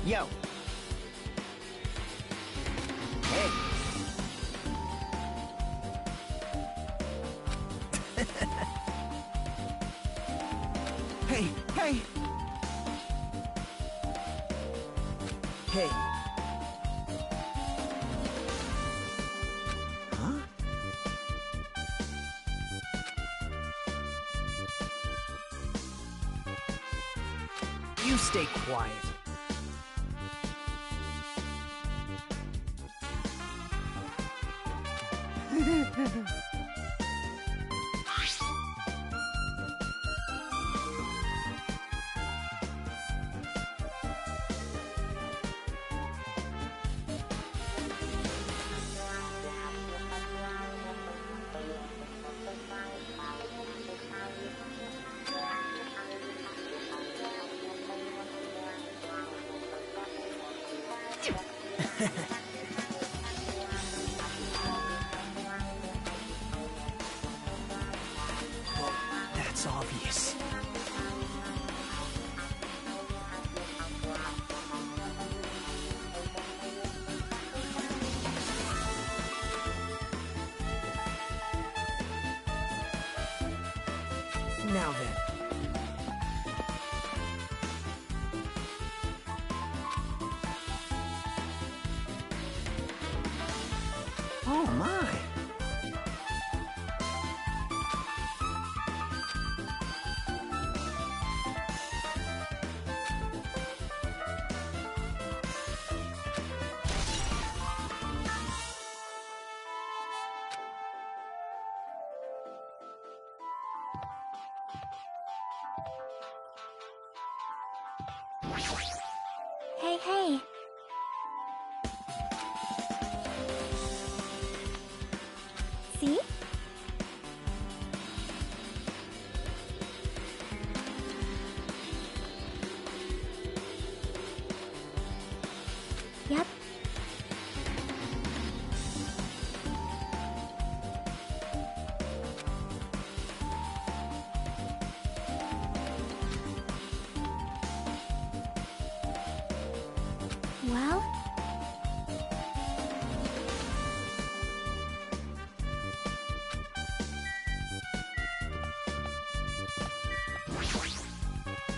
Yo. Hey. Hey, hey. Hey. Huh? You stay quiet. Well, that's obvious. Now then. Oh my! Hey, hey. See? Yep. Well?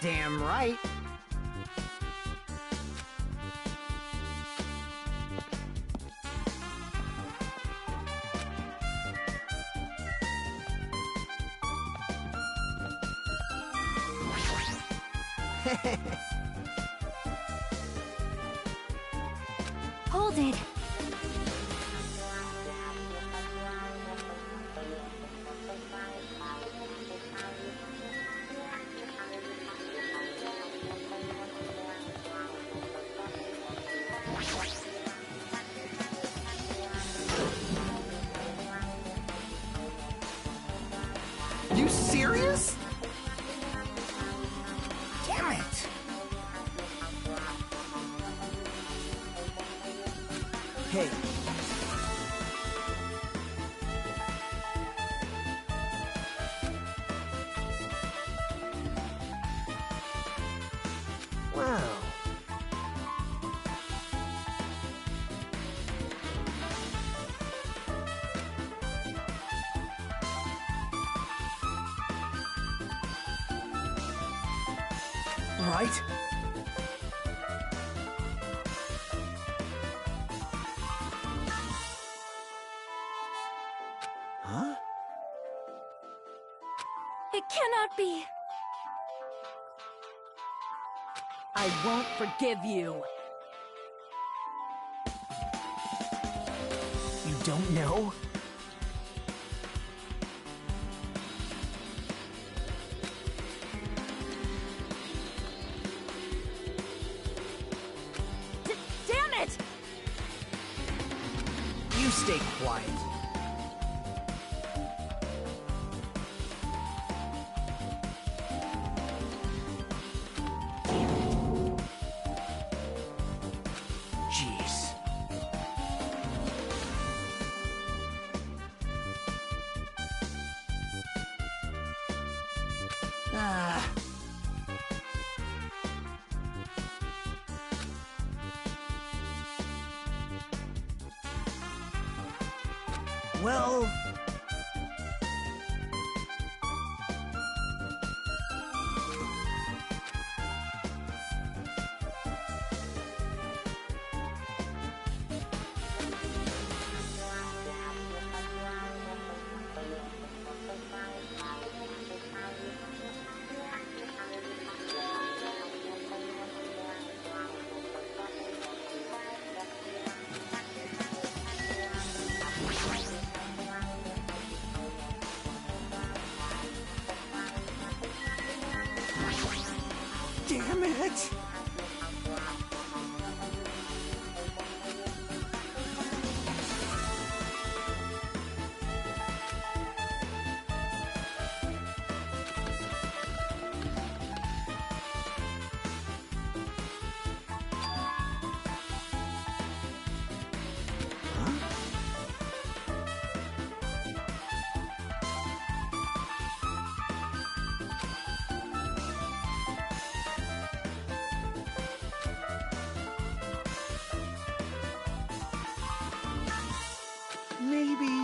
Damn right. Hold it. You serious? Damn it! Hey. Wow. Right? Huh? It cannot be. I won't forgive you. You don't know? Damn it! You stay quiet. Well... Damn it! Maybe...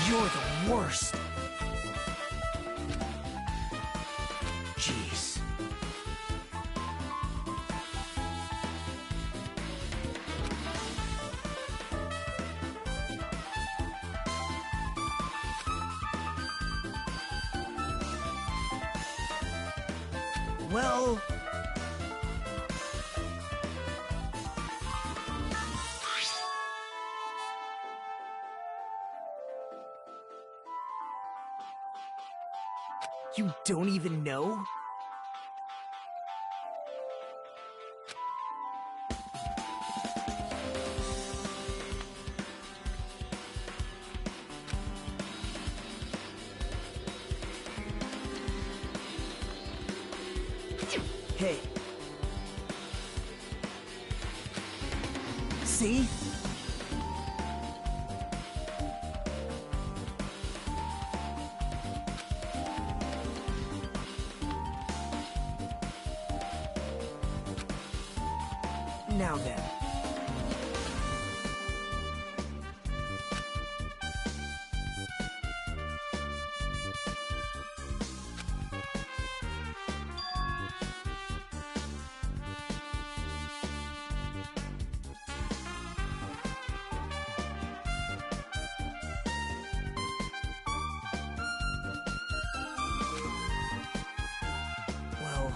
You're the worst. Jeez. Well... You don't even know? Hey. See? Now then. Well...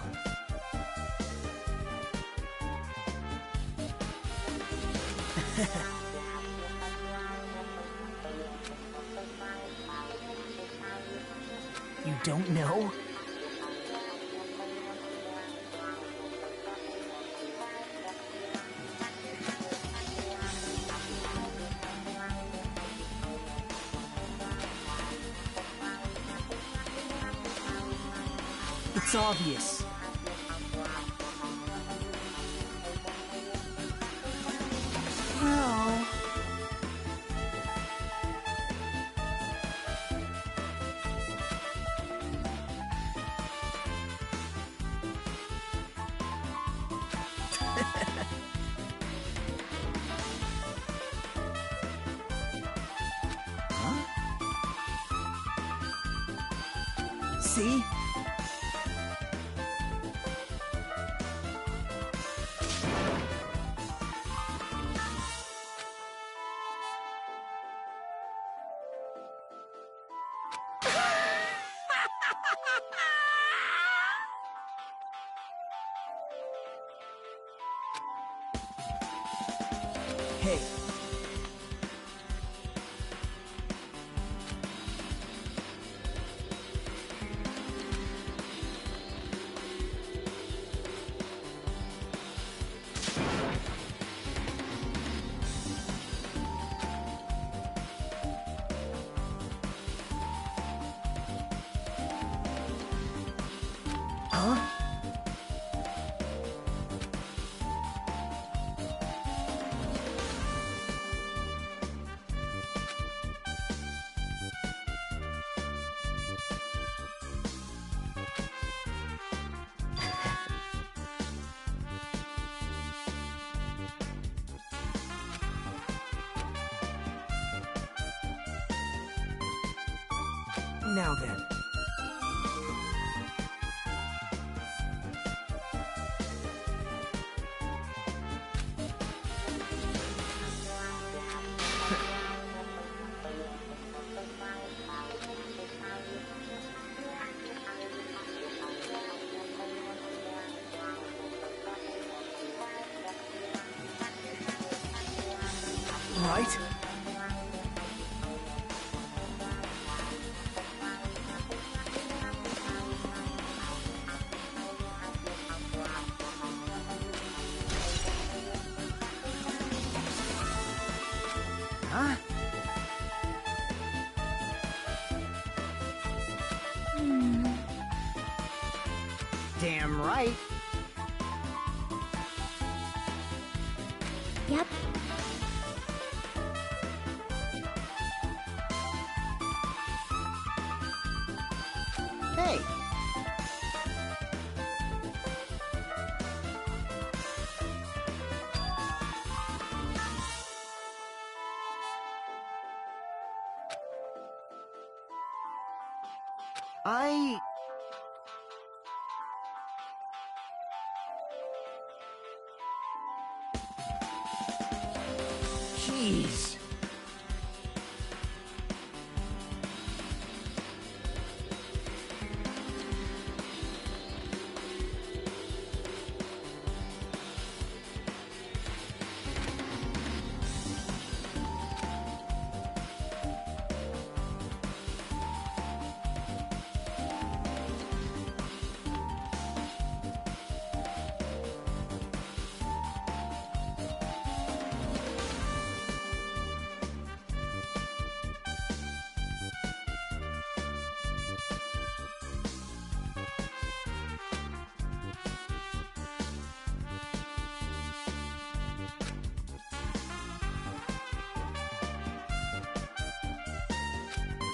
You don't know? It's obvious. Well... Huh? See? Hey. Huh? Now then. Right? Huh? Damn right. Yep. Hey. I... Jeez.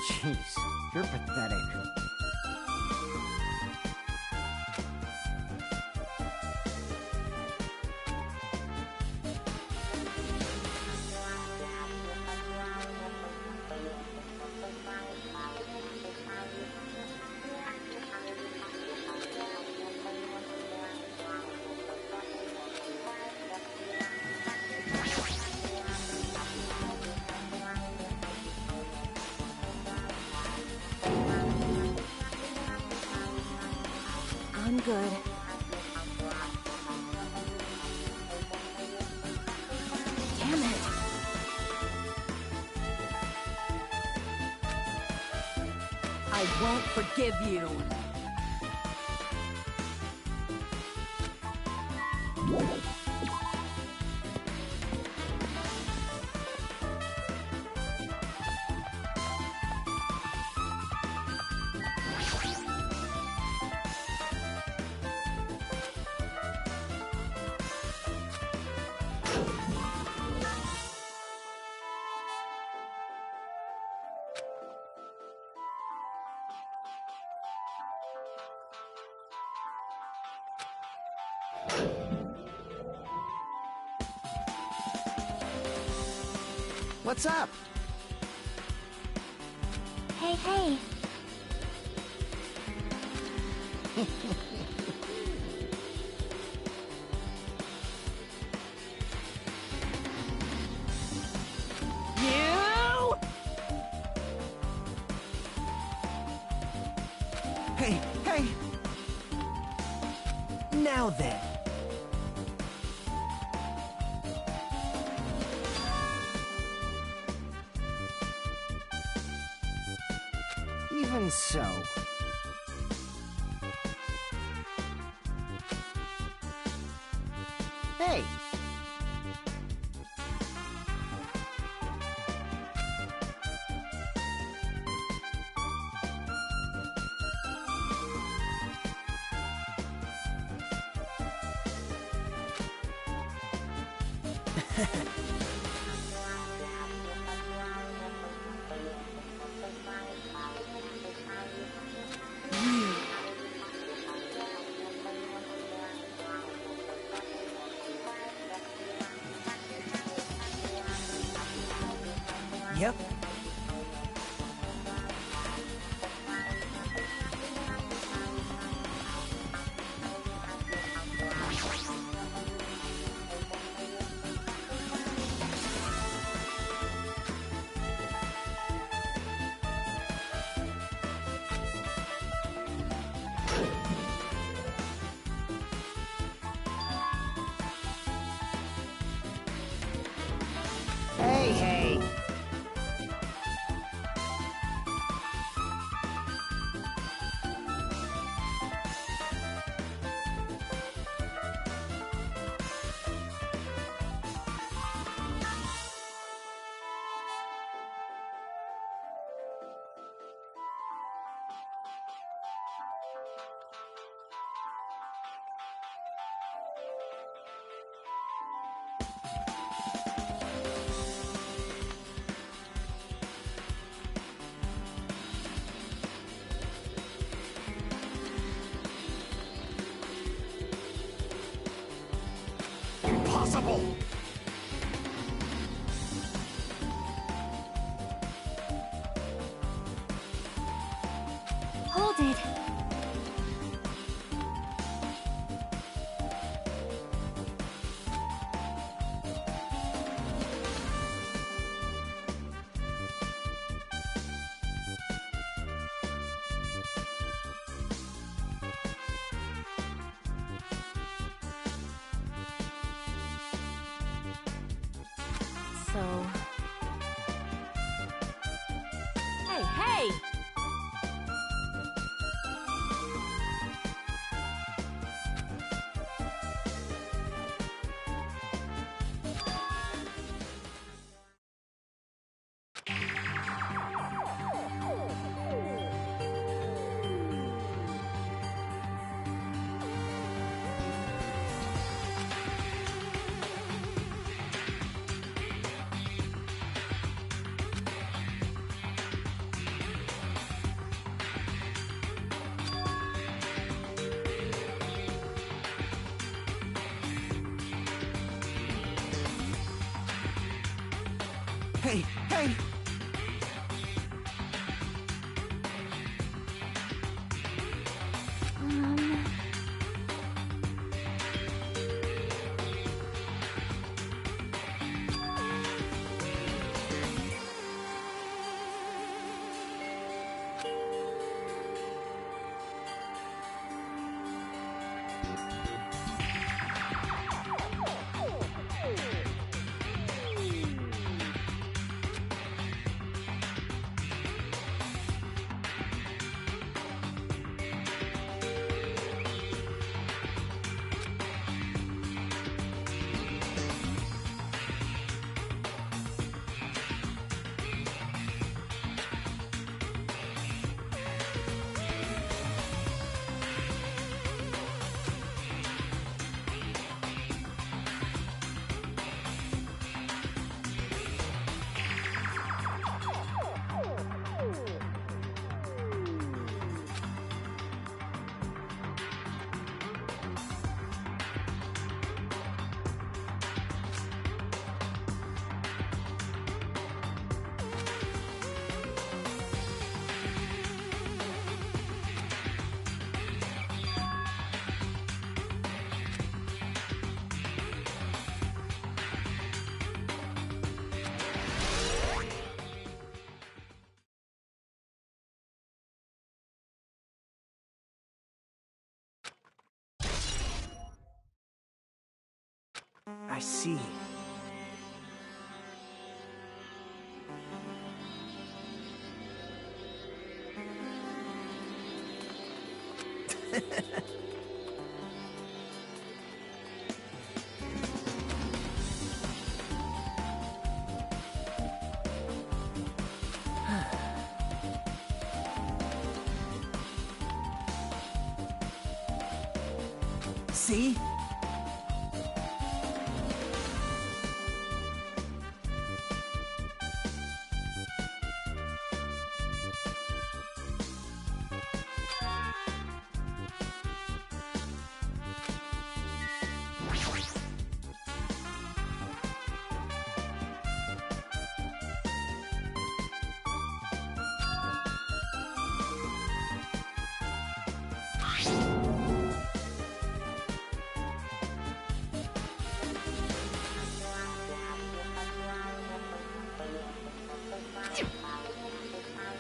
Jeez, you're pathetic. I'm good. Damn it. I won't forgive you. What's up? Hey, hey. You! Hey, hey! Now then. Even so. Hey! Yep. Hey, hey! Impossible! Hold Hey, hey! I see. See?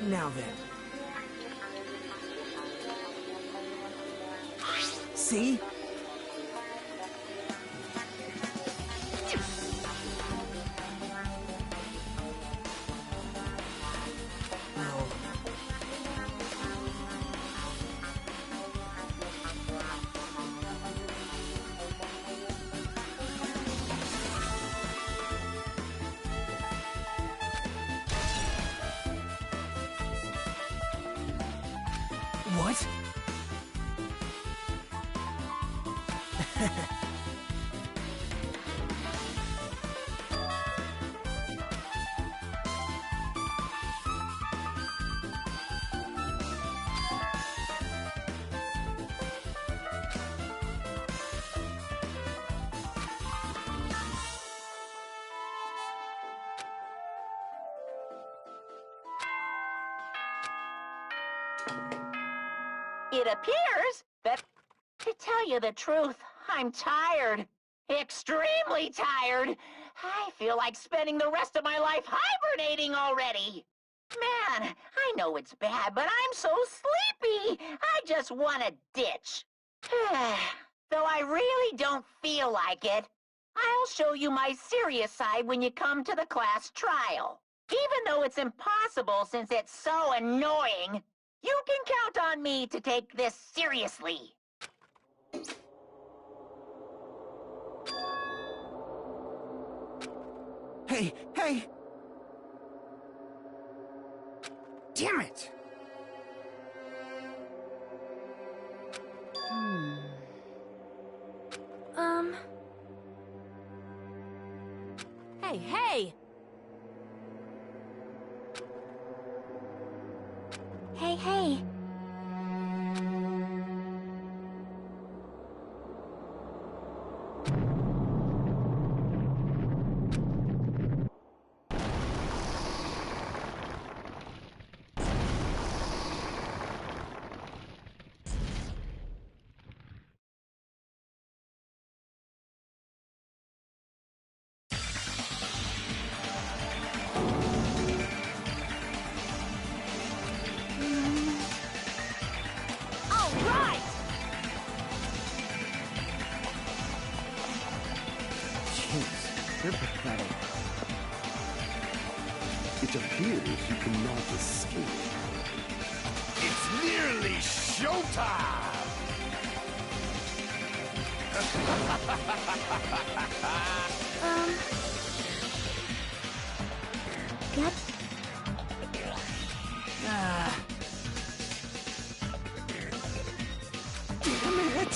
Now then. See? No. What? It appears that, to tell you the truth, I'm tired. Extremely tired. I feel like spending the rest of my life hibernating already. Man, I know it's bad, but I'm so sleepy. I just want to ditch. Though I really don't feel like it. I'll show you my serious side when you come to the class trial. Even though it's impossible since it's so annoying, you can count on me to take this seriously. Hey, hey! Damn it! Hey, hey! Hey, hey. All right! Jeez, they're pathetic. It appears you cannot escape. It's nearly showtime! Yep. Damn it!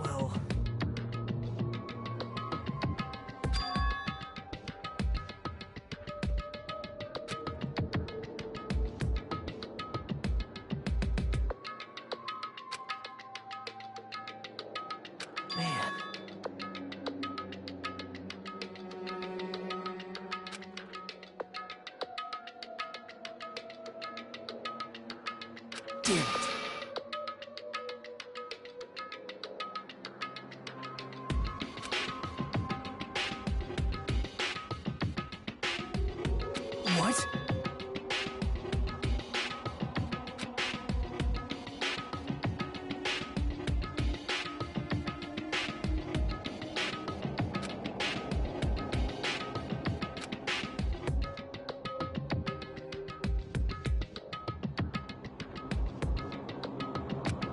Well... Man. Damn it. What?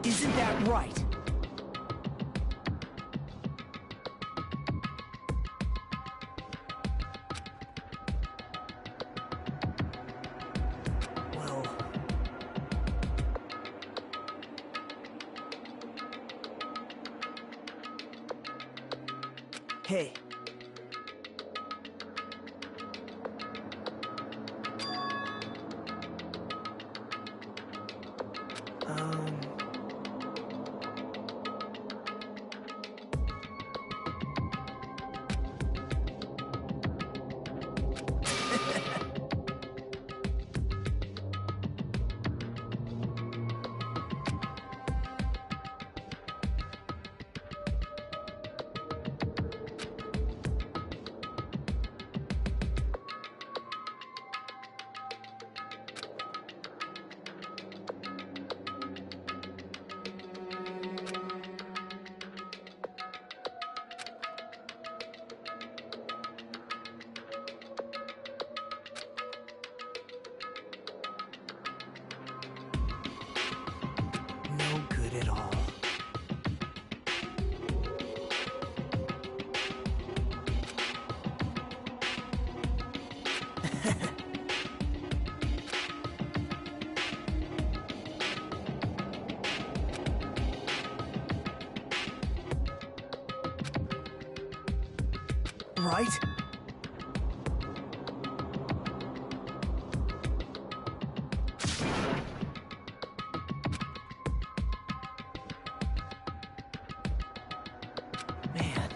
Isn't that right? Well... Hey. Um... No good at all. Right? Man.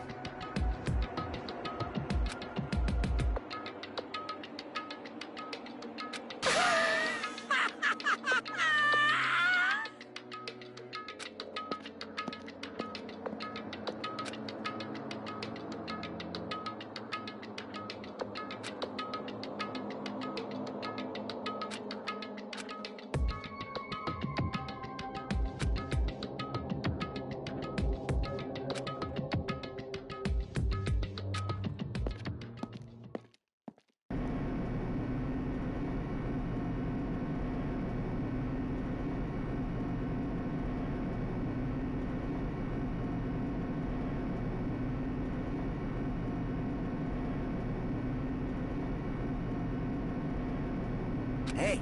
Hey.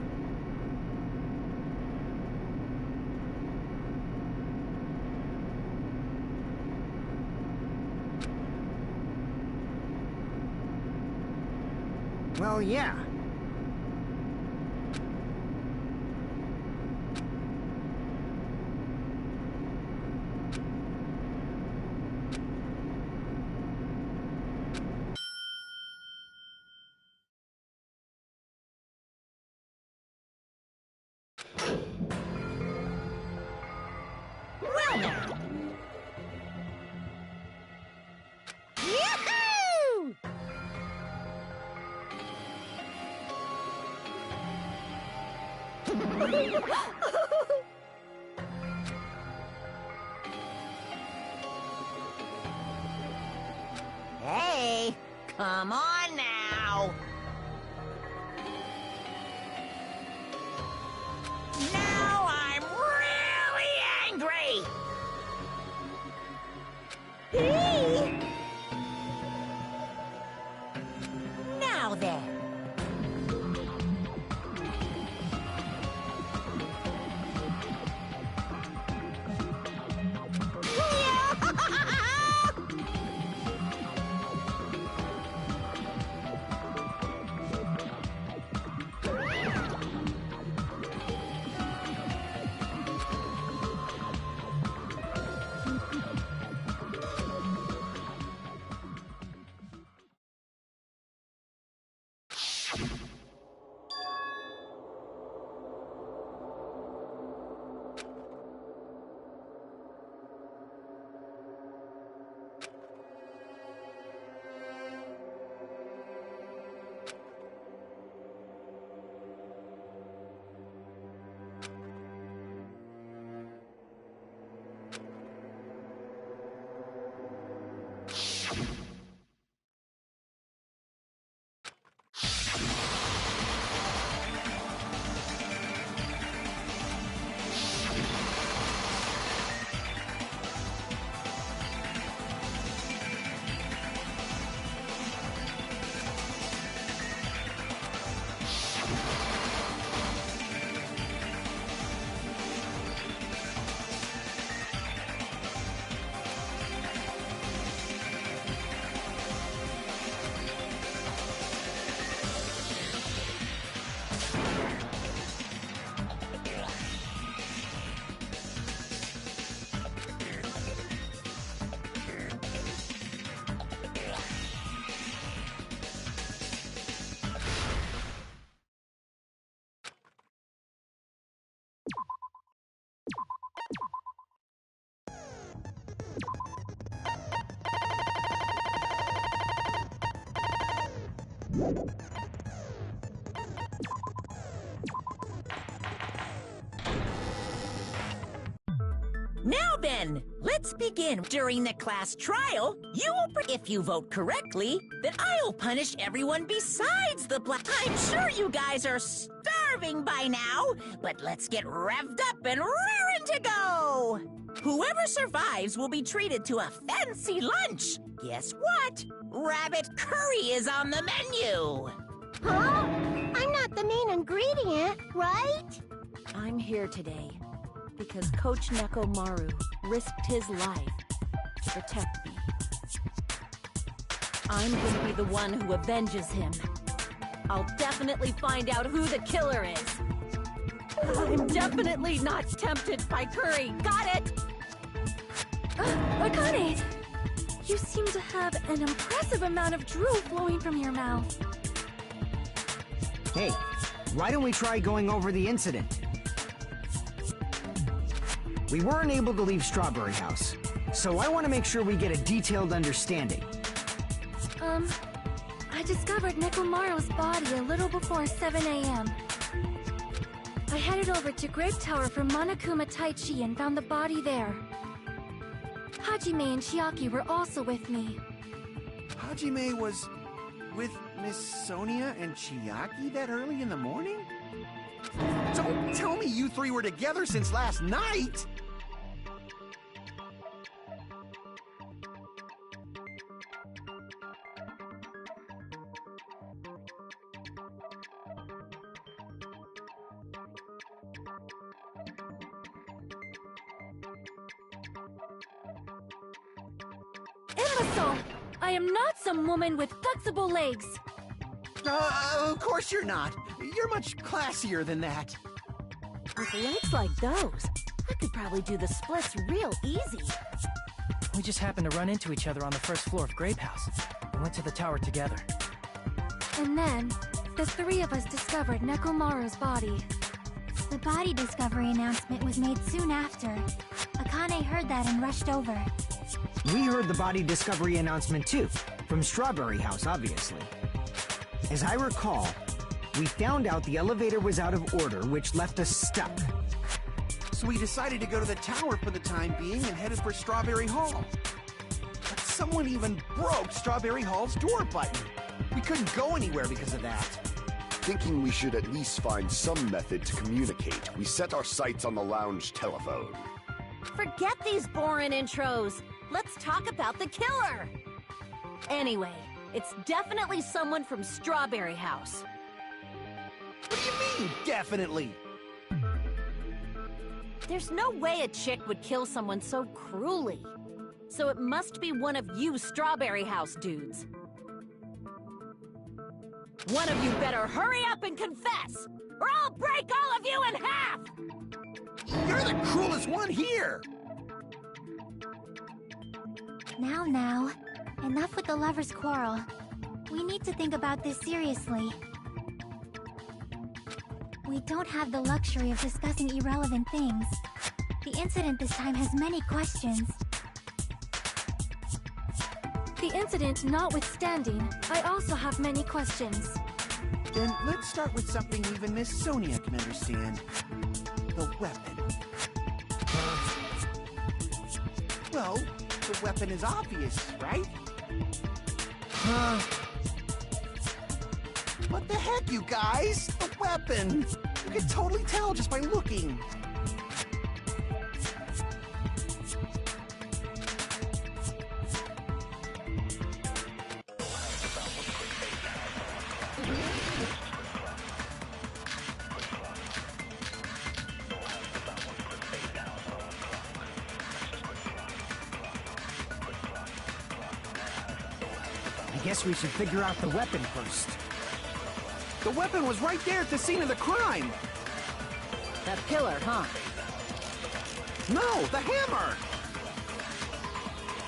Well, yeah. Well now. Yahoo! Hey, come on now. Now I'm really angry. Hey! Now then. Now then, let's begin. During the class trial, you will, if you vote correctly, then I'll punish everyone besides the black. I'm sure you guys are starving by now, but let's get revved up and raring to go. Whoever survives will be treated to a fancy lunch. Guess what? Rabbit curry is on the menu. Huh? I'm not the main ingredient, right? I'm here today because Coach Nekomaru risked his life to protect me. I'm gonna be the one who avenges him. I'll definitely find out who the killer is. I'm definitely not tempted by curry. Got it? Akane! You seem to have an impressive amount of drool flowing from your mouth. Hey, why don't we try going over the incident? We weren't able to leave Strawberry House, so I want to make sure we get a detailed understanding. I discovered Nekomaru's body a little before 7 a.m. I headed over to Grape Tower for Monokuma Taichi and found the body there. Hajime and Chiaki were also with me. Hajime was with Miss Sonia and Chiaki that early in the morning? Don't tell me you three were together since last night! imbecile! I am not some woman with flexible legs. Of course you're not. You're much classier than that. With legs like those, I could probably do the splits real easy. We just happened to run into each other on the first floor of Grape House. We went to the tower together. And then, the three of us discovered Nekomaru's body. The body discovery announcement was made soon after. Akane heard that and rushed over. We heard the body discovery announcement too, from Strawberry House, obviously. As I recall, we found out the elevator was out of order, which left us stuck. So we decided to go to the tower for the time being and headed for Strawberry Hall. But someone even broke Strawberry Hall's door button. We couldn't go anywhere because of that. Thinking we should at least find some method to communicate, we set our sights on the lounge telephone. Forget these boring intros. Let's talk about the killer. Anyway, it's definitely someone from Strawberry House. What do you mean, definitely? There's no way a chick would kill someone so cruelly. So it must be one of you Strawberry House dudes. One of you better hurry up and confess, or I'll break all of you in half! You're the cruelest one here! Now, enough with the lovers' quarrel. We need to think about this seriously. We don't have the luxury of discussing irrelevant things. The incident this time has many questions. The incident notwithstanding, I also have many questions. Then let's start with something even Miss Sonia can understand. The weapon. Well, the weapon is obvious, right? What the heck, you guys? The weapon! You can totally tell just by looking. I guess we should figure out the weapon first. The weapon was right there at the scene of the crime! That pillar, huh? No, the hammer!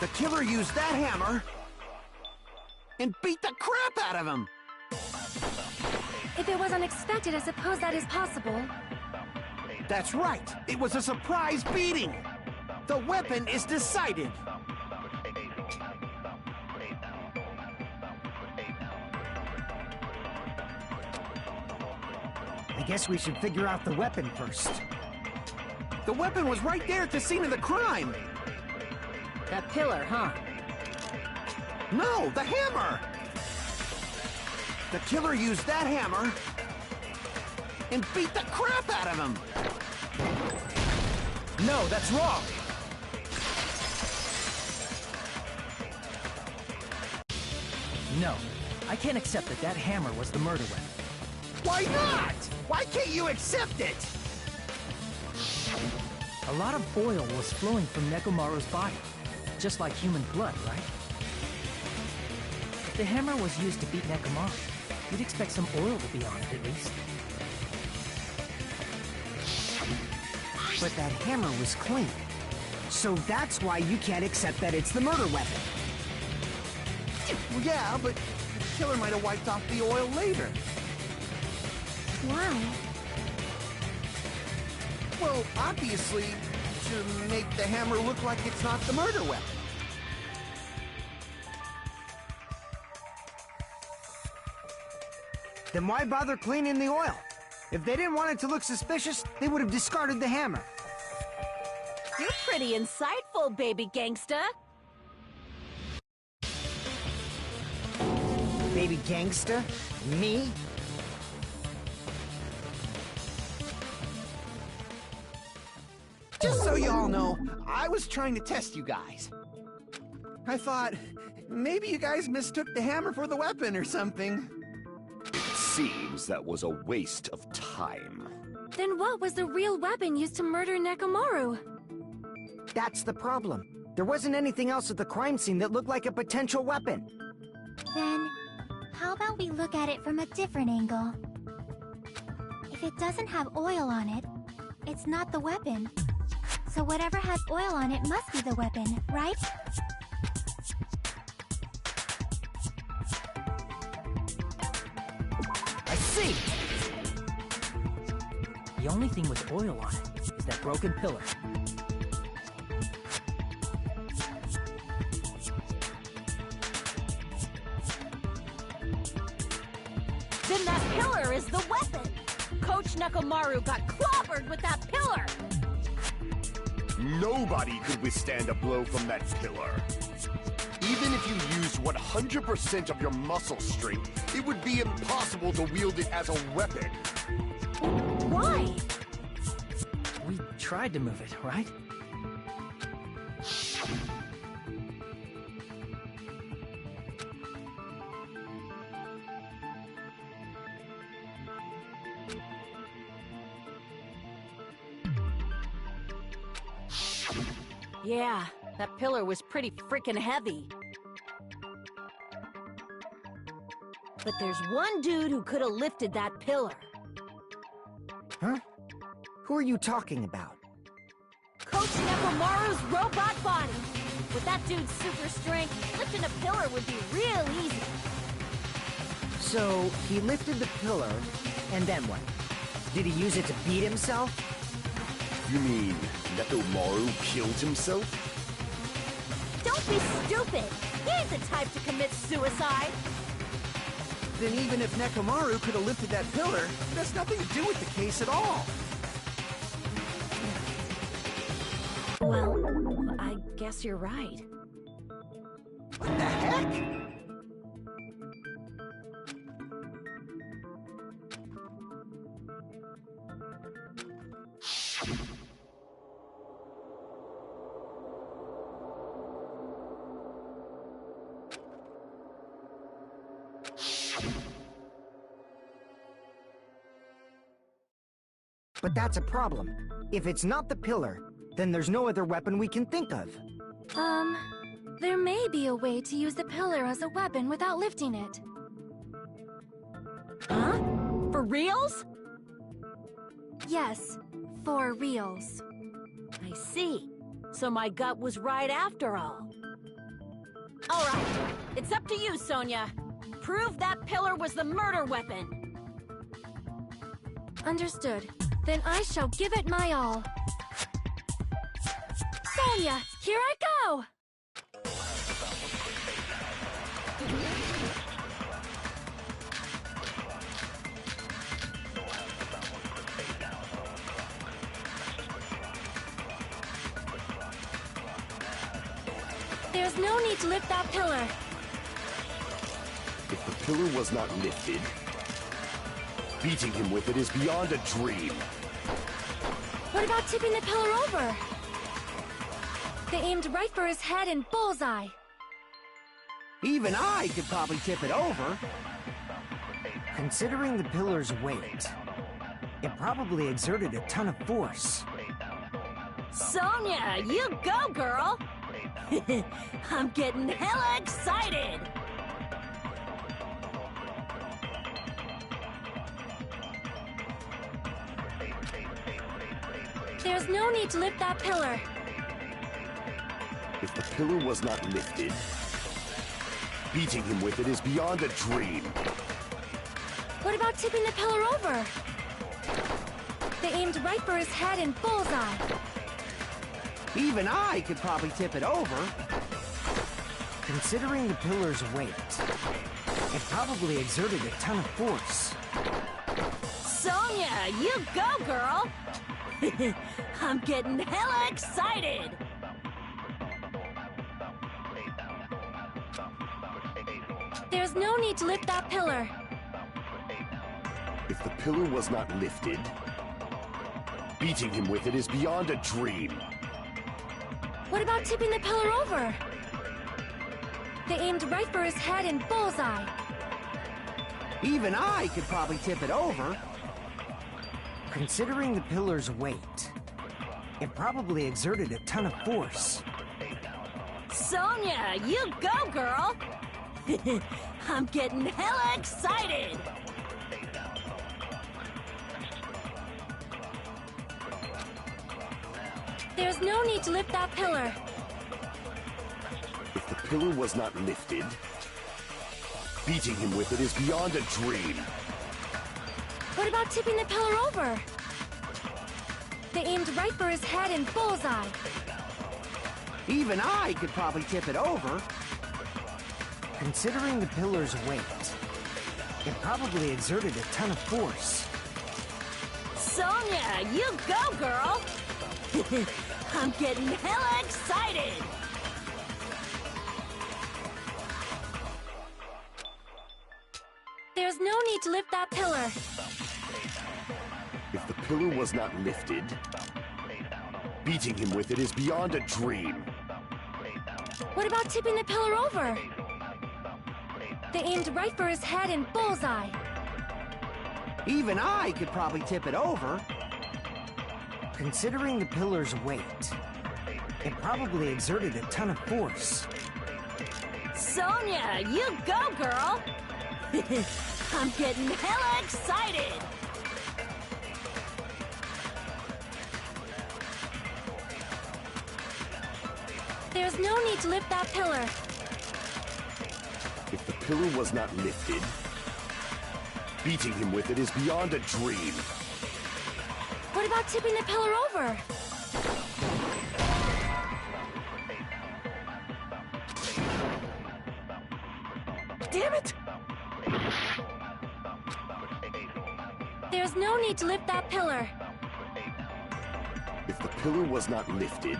The killer used that hammer and beat the crap out of him! If it was unexpected, I suppose that is possible. That's right! It was a surprise beating! The weapon is decided! I guess we should figure out the weapon first. The weapon was right there at the scene of the crime! That pillar, huh? No, the hammer! The killer used that hammer and beat the crap out of him! No, that's wrong! No, I can't accept that that hammer was the murder weapon. Why not? Why can't you accept it? A lot of oil was flowing from Nekomaru's body, just like human blood, right? If the hammer was used to beat Nekomaru, you'd expect some oil to be on it at least. But that hammer was clean. So that's why you can't accept that it's the murder weapon. Well, yeah, but the killer might have wiped off the oil later. Why? Well, obviously, to make the hammer look like it's not the murder weapon. Then why bother cleaning the oil? If they didn't want it to look suspicious, they would have discarded the hammer. You're pretty insightful, baby gangsta. Baby gangsta? Me? Just so you all know, I was trying to test you guys. I thought, maybe you guys mistook the hammer for the weapon or something. It seems that was a waste of time. Then what was the real weapon used to murder Nekomaru? That's the problem. There wasn't anything else at the crime scene that looked like a potential weapon. Then, how about we look at it from a different angle? If it doesn't have oil on it, it's not the weapon. So whatever has oil on it must be the weapon, right? I see! The only thing with oil on it is that broken pillar. Then that pillar is the weapon! Coach Nekomaru got clobbered with that pillar! Nobody could withstand a blow from that pillar. Even if you used 100% of your muscle strength, it would be impossible to wield it as a weapon. Why? We tried to move it, right? Yeah, that pillar was pretty freaking heavy. But there's one dude who could have lifted that pillar. Huh? Who are you talking about? Coach Nekomaru's robot body! With that dude's super strength, lifting a pillar would be real easy. So, he lifted the pillar, and then what? Did he use it to beat himself? You mean Nekomaru killed himself? Don't be stupid! He ain't the type to commit suicide! Then even if Nekomaru could have lifted that pillar, it has nothing to do with the case at all. Well, I guess you're right. What the heck? But that's a problem. If it's not the pillar, then there's no other weapon we can think of. There may be a way to use the pillar as a weapon without lifting it. Huh? For reals? Yes, for reals. I see. So my gut was right after all. All right, it's up to you, Sonia. Prove that pillar was the murder weapon. Understood. Then I shall give it my all. Sonia, here I go! There's no need to lift that pillar. If the pillar was not lifted, beating him with it is beyond a dream. What about tipping the pillar over? They aimed right for his head and bullseye. Even I could probably tip it over. Considering the pillar's weight, it probably exerted a ton of force. Sonia, you go, girl! I'm getting hella excited! There's no need to lift that pillar. If the pillar was not lifted, beating him with it is beyond a dream. What about tipping the pillar over? They aimed right for his head and bullseye. Even I could probably tip it over. Considering the pillar's weight, it probably exerted a ton of force. Sonia, you go, girl! I'm getting hella excited! There's no need to lift that pillar. If the pillar was not lifted, beating him with it is beyond a dream. What about tipping the pillar over? They aimed right for his head and bullseye. Even I could probably tip it over. Considering the pillar's weight, it probably exerted a ton of force. Sonia, you go, girl! I'm getting hella excited! There's no need to lift that pillar. If the pillar was not lifted, beating him with it is beyond a dream. What about tipping the pillar over? They aimed right for his head and bullseye. Even I could probably tip it over. Considering the pillar's weight, it probably exerted a ton of force. Sonia, you go, girl! I'm getting hella excited! There's no need to lift that pillar. If the pillar was not lifted, beating him with it is beyond a dream. What about tipping the pillar over? They aimed right for his head and bullseye. Even I could probably tip it over. Considering the pillar's weight, it probably exerted a ton of force. Sonia, you go, girl! I'm getting hella excited! There's no need to lift that pillar. If the pillar was not lifted, beating him with it is beyond a dream. What about tipping the pillar over? Damn it! There's no need to lift that pillar. If the pillar was not lifted,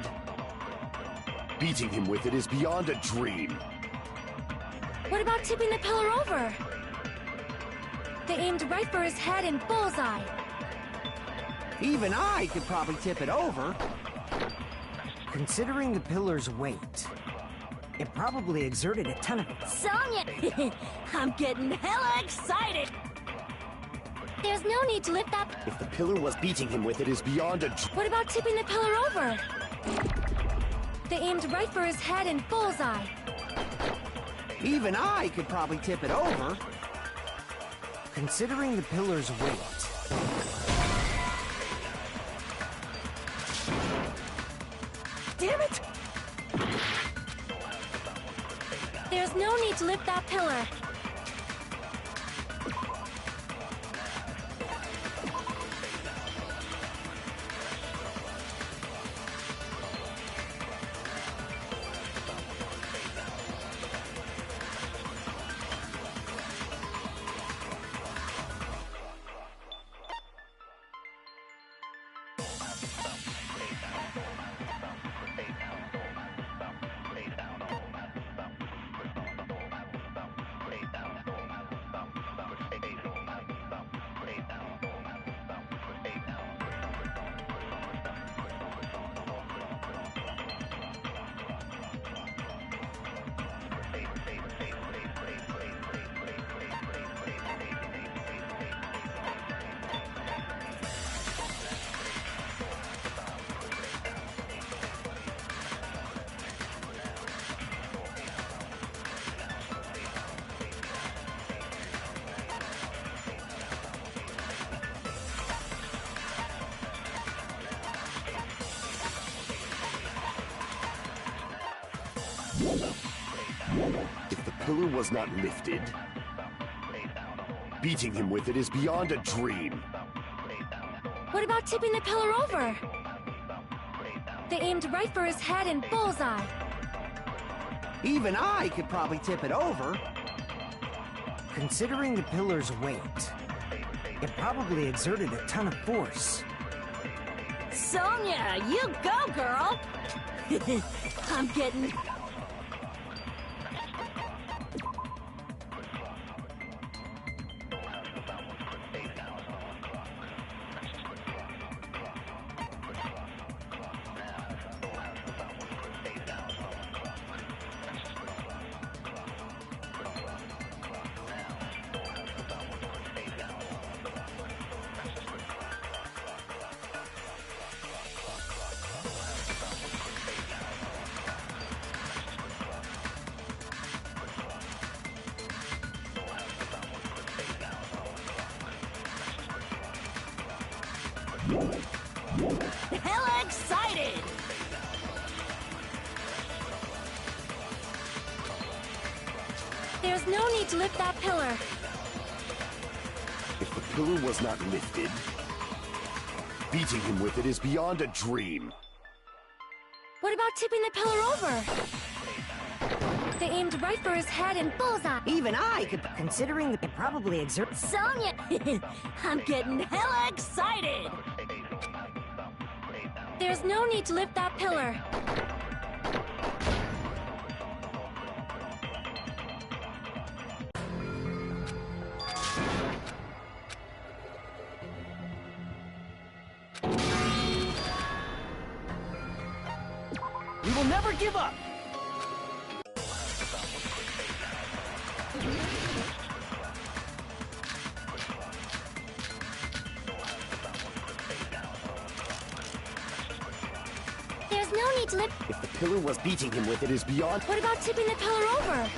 beating him with it is beyond a dream. What about tipping the pillar over? They aimed right for his head and bullseye. Even I could probably tip it over. Considering the pillar's weight, it probably exerted a ton of... Sonia! I'm getting hella excited! There's no need to lift that... If the pillar was beating him with it is beyond a... What about tipping the pillar over? They aimed right for his head and bullseye. Even I could probably tip it over. Considering the pillar's weight, Damn it! There's no need to lift that pillar. If the pillar was not lifted, beating him with it is beyond a dream. What about tipping the pillar over? They aimed right for his head and bullseye. Even I could probably tip it over. considering the pillar's weight, it probably exerted a ton of force. Sonia, you go, girl! I'm getting... Hella excited! There's no need to lift that pillar. If the pillar was not lifted, beating him with it is beyond a dream. What about tipping the pillar over? They aimed right for his head and bullseye. Even I could, considering that it probably exert. Sonya! I'm getting hella excited! There's no need to lift that pillar. We will never give up! There's no need to lift. If the pillar was beating him with it is beyond... What about tipping the pillar over?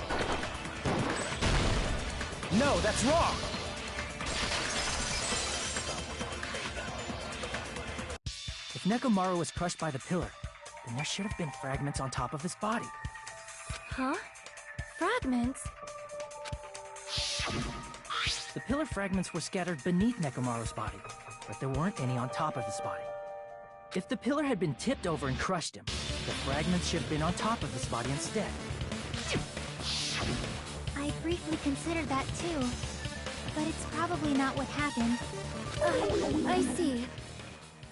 No, that's wrong! If Nekomaru was crushed by the pillar, then there should have been fragments on top of his body. Huh? Fragments? The pillar fragments were scattered beneath Nekomaru's body, but there weren't any on top of his body. If the pillar had been tipped over and crushed him, the fragments should have been on top of his body instead. I briefly considered that too, but it's probably not what happened. I see.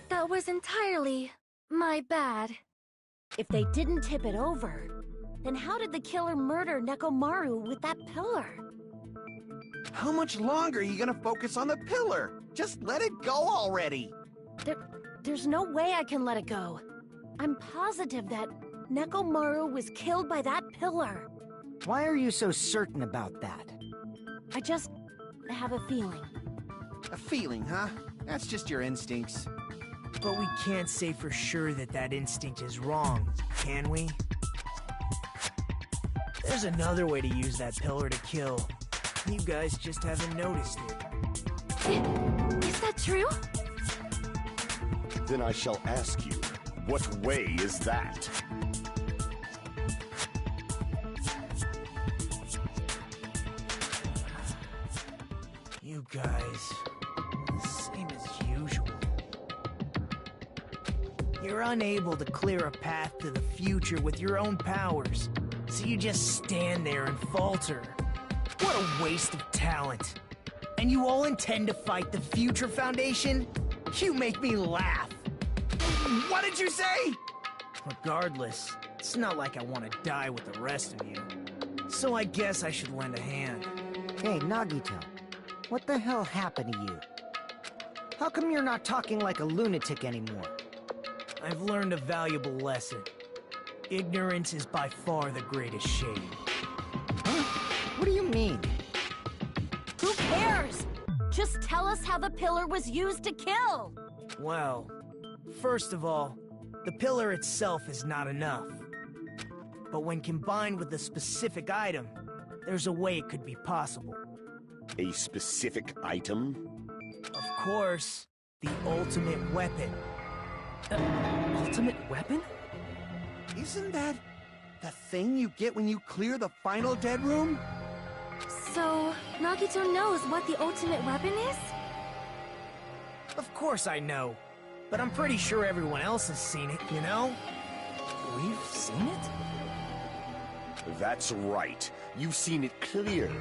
That was entirely my bad. If they didn't tip it over, then how did the killer murder Nekomaru with that pillar? How much longer are you gonna focus on the pillar? Just let it go already! There's no way I can let it go. I'm positive that Nekomaru was killed by that pillar. Why are you so certain about that? I just have a feeling. A feeling, huh? That's just your instincts. But we can't say for sure that that instinct is wrong, can we? There's another way to use that pillar to kill. You guys just haven't noticed it. Is that true? Then I shall ask you, what way is that? You guys, same as usual. You're unable to clear a path to the future with your own powers, so you just stand there and falter. What a waste of talent. And you all intend to fight the Future Foundation? You make me laugh. What did you say? Regardless, it's not like I want to die with the rest of you. So I guess I should lend a hand. Hey, Nagito. What the hell happened to you? How come you're not talking like a lunatic anymore? I've learned a valuable lesson. Ignorance is by far the greatest shame. Huh? What do you mean? Who cares? Just tell us how the pillar was used to kill! Well, first of all, the pillar itself is not enough. But when combined with a specific item, there's a way it could be possible. A specific item? Of course, the ultimate weapon. Ultimate weapon? Isn't that the thing you get when you clear the final dead room? So, Nagito knows what the ultimate weapon is? Of course I know, but I'm pretty sure everyone else has seen it, you know? We've seen it? That's right. You've seen it clearly.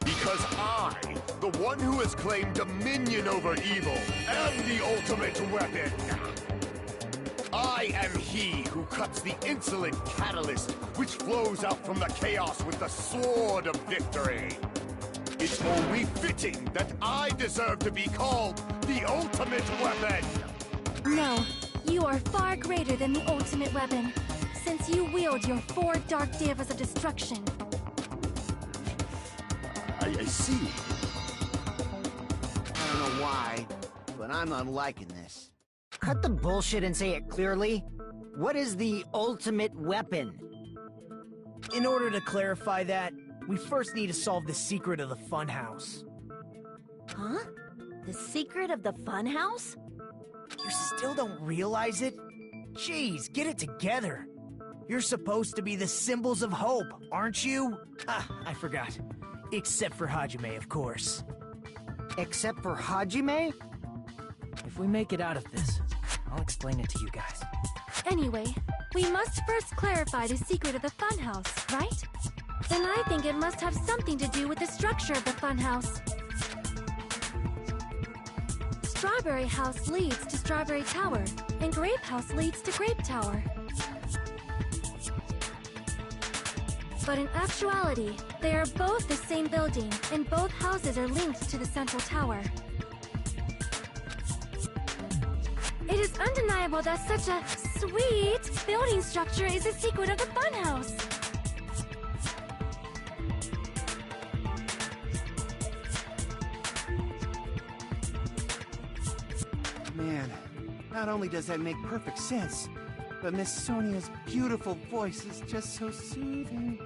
Because I, the one who has claimed dominion over evil, am the ultimate weapon. I am he who cuts the insolent catalyst which flows out from the chaos with the sword of victory. It's only fitting that I deserve to be called the ultimate weapon. No, you are far greater than the ultimate weapon, since you wield your 4 dark devas of destruction. I see. I don't know why, but I'm not liking this. Cut the bullshit and say it clearly. What is the ultimate weapon? In order to clarify that, we first need to solve the secret of the funhouse. Huh? The secret of the funhouse? You still don't realize it? Jeez, get it together. You're supposed to be the symbols of hope, aren't you? Ah, I forgot. Except for Hajime, of course. Except for Hajime? If we make it out of this, I'll explain it to you guys. Anyway, we must first clarify the secret of the funhouse, right? Then I think it must have something to do with the structure of the funhouse. Strawberry House leads to Strawberry Tower, and Grape House leads to Grape Tower. But in actuality, they are both the same building, and both houses are linked to the central tower. It is undeniable that such a sweet building structure is the secret of the funhouse. Man, not only does that make perfect sense, but Miss Sonia's beautiful voice is just so soothing.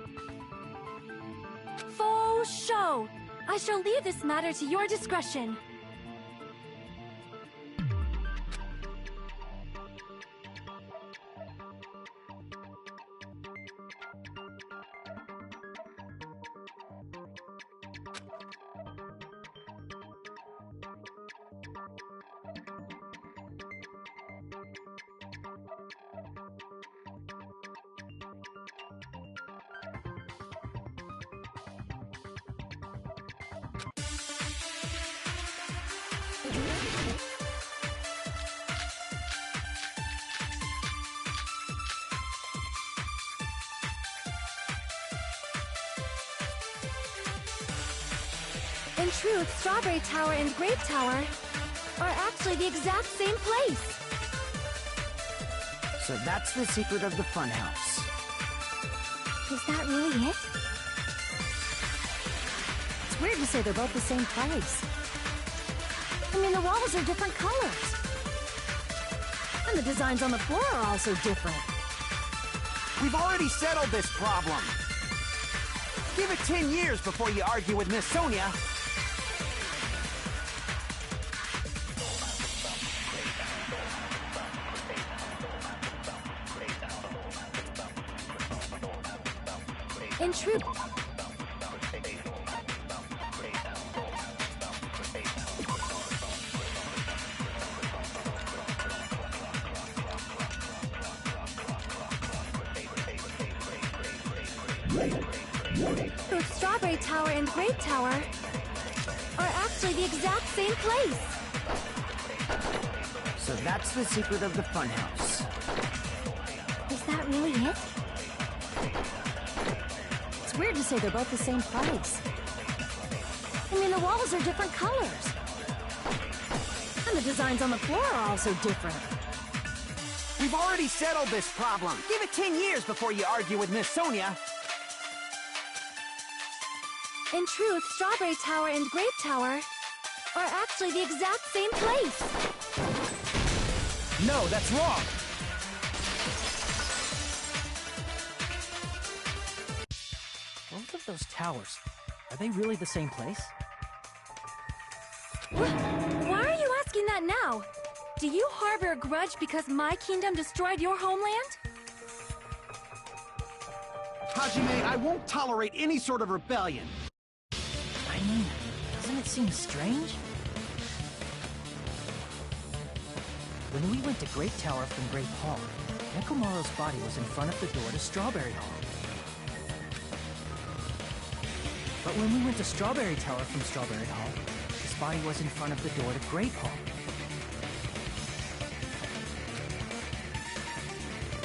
Faux show! I shall leave this matter to your discretion. In truth, Strawberry Tower and Grape Tower are actually the exact same place. So that's the secret of the funhouse. Is that really it? It's weird to say they're both the same place. I mean, the walls are different colors. And the designs on the floor are also different. We've already settled this problem. Give it 10 years before you argue with Miss Sonia. In truth, Strawberry Tower and Grape Tower are actually the exact same place. So that's the secret of the funhouse. Is that really it? It's weird to say they're both the same place. I mean, the walls are different colors. And the designs on the floor are also different. We've already settled this problem. Give it 10 years before you argue with Miss Sonia. In truth, Strawberry Tower and Grape Tower are actually the exact same place. No, that's wrong! Both of those towers, are they really the same place? Why are you asking that now? Do you harbor a grudge because my kingdom destroyed your homeland? Hajime, I won't tolerate any sort of rebellion. I mean, doesn't it seem strange? When we went to Grape Tower from Grape Hall, Nekomaru's body was in front of the door to Strawberry Hall. But when we went to Strawberry Tower from Strawberry Hall, his body was in front of the door to Grape Hall.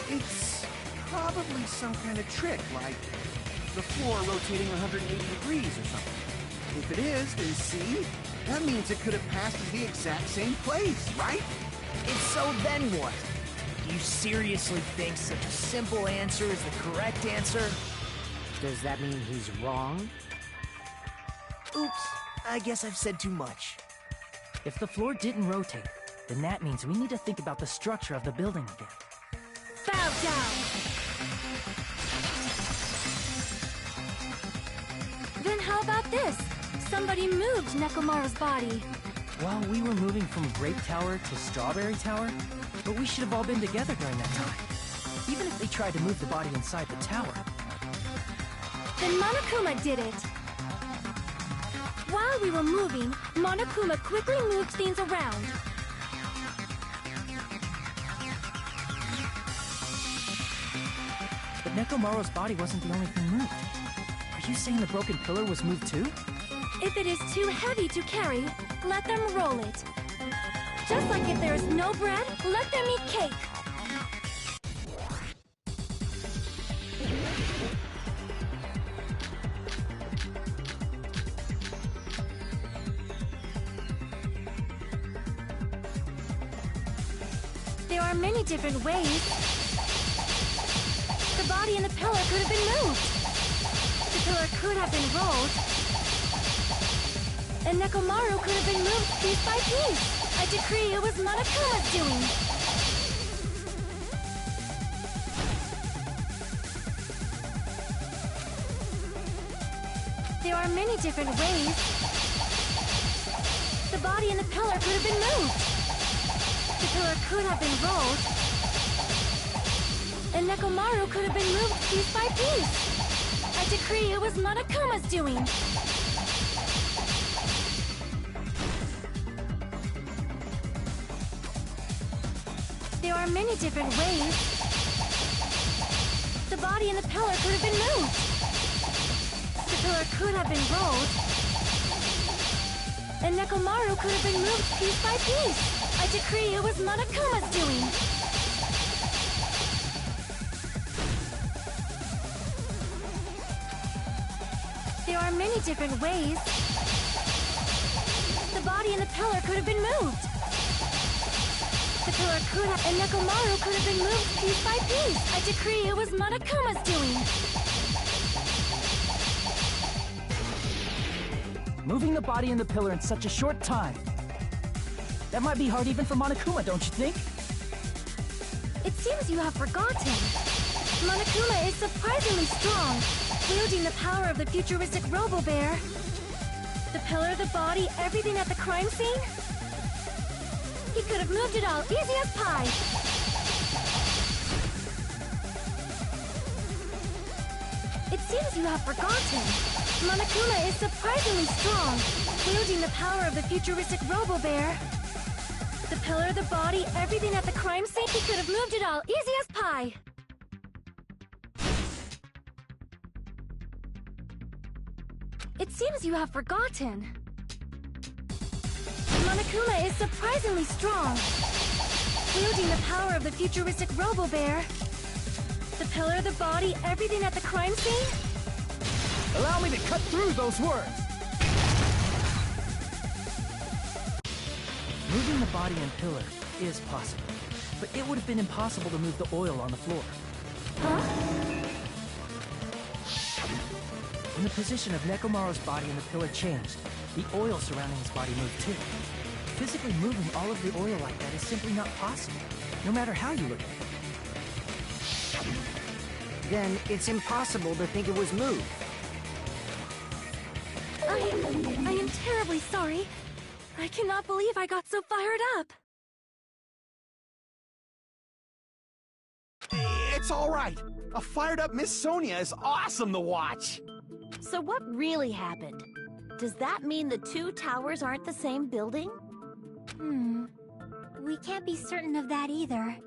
It's probably some kind of trick, like the floor rotating 180 degrees or something. If it is, then see? That means it could have passed as the exact same place, right? If so, then what? Do you seriously think such a simple answer is the correct answer? Does that mean he's wrong? Oops, I guess I've said too much. If the floor didn't rotate, then that means we need to think about the structure of the building again. Bow down! Then how about this? Somebody moved Nekomaru's body. Well, we were moving from Grape Tower to Strawberry Tower, but we should have all been together during that time. Even if they tried to move the body inside the tower. Then Monokuma did it! While we were moving, Monokuma quickly moved things around. But Nekomaru's body wasn't the only thing moved. Are you saying the broken pillar was moved too? If it is too heavy to carry, let them roll it. Just like if there is no bread, let them eat cake. There are many different ways. The body and the pillar could have been moved. The pillar could have been rolled. And Nekomaru could have been moved piece by piece. I decree it was Monokuma's doing. There are many different ways. The body and the pillar could have been moved. The pillar could have been rolled. And Nekomaru could have been moved piece by piece. I decree it was Monokuma's doing. There are many different ways. The body and the pillar could have been moved. The pillar could have been rolled. And Nekomaru could have been moved piece by piece. I decree it was Monokuma's doing. There are many different ways. The body and the pillar could have been moved. The pillar could have, and Nekomaru could have been moved piece by piece. I decree it was Monokuma's doing. Moving the body and the pillar in such a short time. That might be hard even for Monokuma, don't you think? It seems you have forgotten. Monokuma is surprisingly strong, wielding the power of the futuristic Robo-Bear. The pillar, the body, everything at the crime scene? He could have moved it all easy as pie. It seems you have forgotten. Monokuma is surprisingly strong, wielding the power of the futuristic Robo-Bear. The pillar, the body, everything at the crime scene, he could have moved it all easy as pie. It seems you have forgotten. Monokuma is surprisingly strong, wielding the power of the futuristic Robo-Bear. The pillar, the body, everything at the crime scene? Allow me to cut through those words! Moving the body and pillar is possible, but it would have been impossible to move the oil on the floor. Huh? When the position of Nekomaru's body and the pillar changed, the oil surrounding his body moved too. Physically moving all of the oil like that is simply not possible, no matter how you look at it. Then it's impossible to think it was moved. I am terribly sorry. I cannot believe I got so fired up. It's all right. A fired-up Miss Sonia is awesome to watch. So what really happened? Does that mean the two towers aren't the same building? We can't be certain of that either.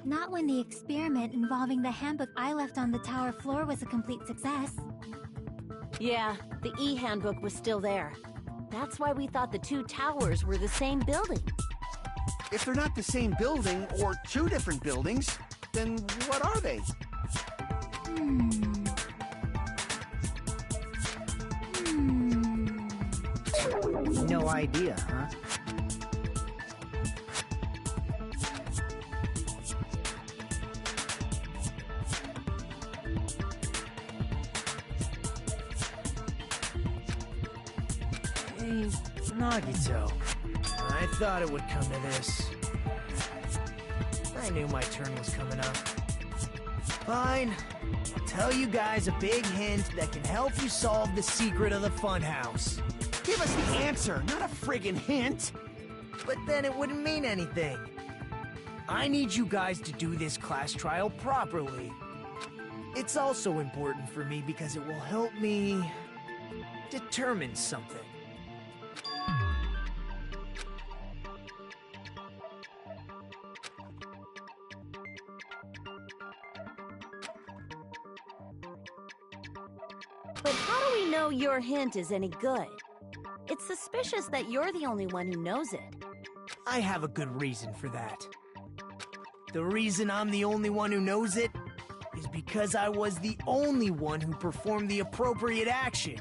Not when the experiment involving the handbook I left on the tower floor was a complete success. Yeah, the e-handbook was still there. That's why we thought the two towers were the same building. If they're not the same building, or two different buildings, then what are they? No idea, huh? Hey, Nagito. I thought it would come to this. I knew my turn was coming up. Fine. I'll tell you guys a big hint that can help you solve the secret of the funhouse. Give us the answer, not a friggin' hint. But then it wouldn't mean anything. I need you guys to do this class trial properly. It's also important for me because it will help me determine something. But how do we know your hint is any good? It's suspicious that you're the only one who knows it. I have a good reason for that. The reason I'm the only one who knows it is because I was the only one who performed the appropriate action.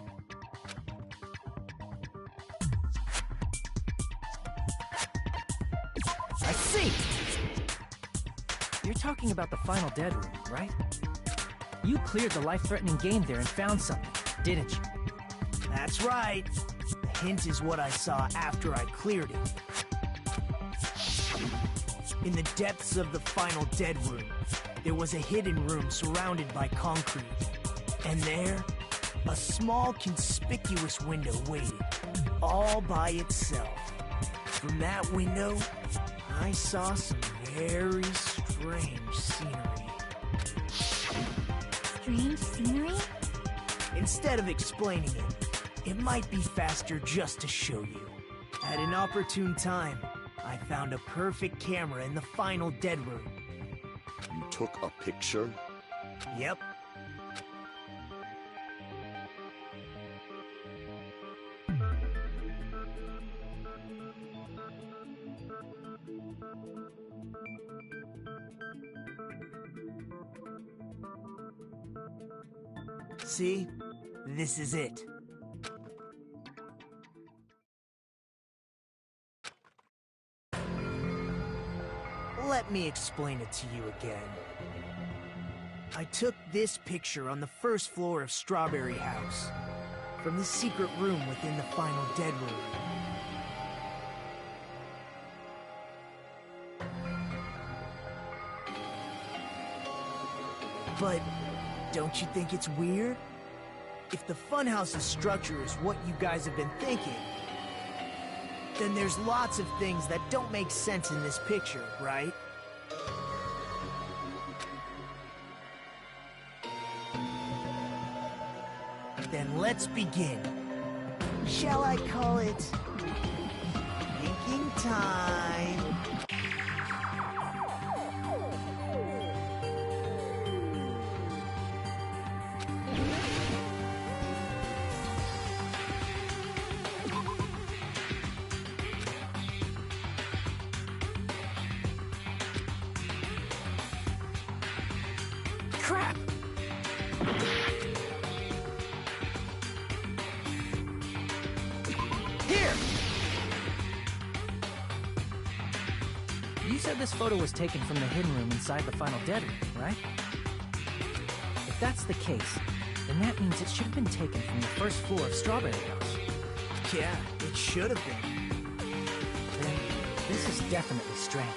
I see! You're talking about the final dead room, right? You cleared the life-threatening game there and found something, didn't you? That's right. The hint is what I saw after I cleared it. In the depths of the final dead room, there was a hidden room surrounded by concrete. And there, a small conspicuous window waited, all by itself. From that window, I saw some very strange scenery. Strange scenery? Instead of explaining it might be faster just to show you. At an opportune time, I found a perfect camera in the final dead room. You took a picture? Yep. See? This is it. Let me explain it to you again. I took this picture on the first floor of Strawberry House, from the secret room within the final dead room. But don't you think it's weird? If the funhouse's structure is what you guys have been thinking, then there's lots of things that don't make sense in this picture, right? Then let's begin. Shall I call it thinking time? Crap! Here! You said this photo was taken from the hidden room inside the final dead room, right? If that's the case, then that means it should have been taken from the first floor of Strawberry House. Yeah, it should have been. Then this is definitely strange.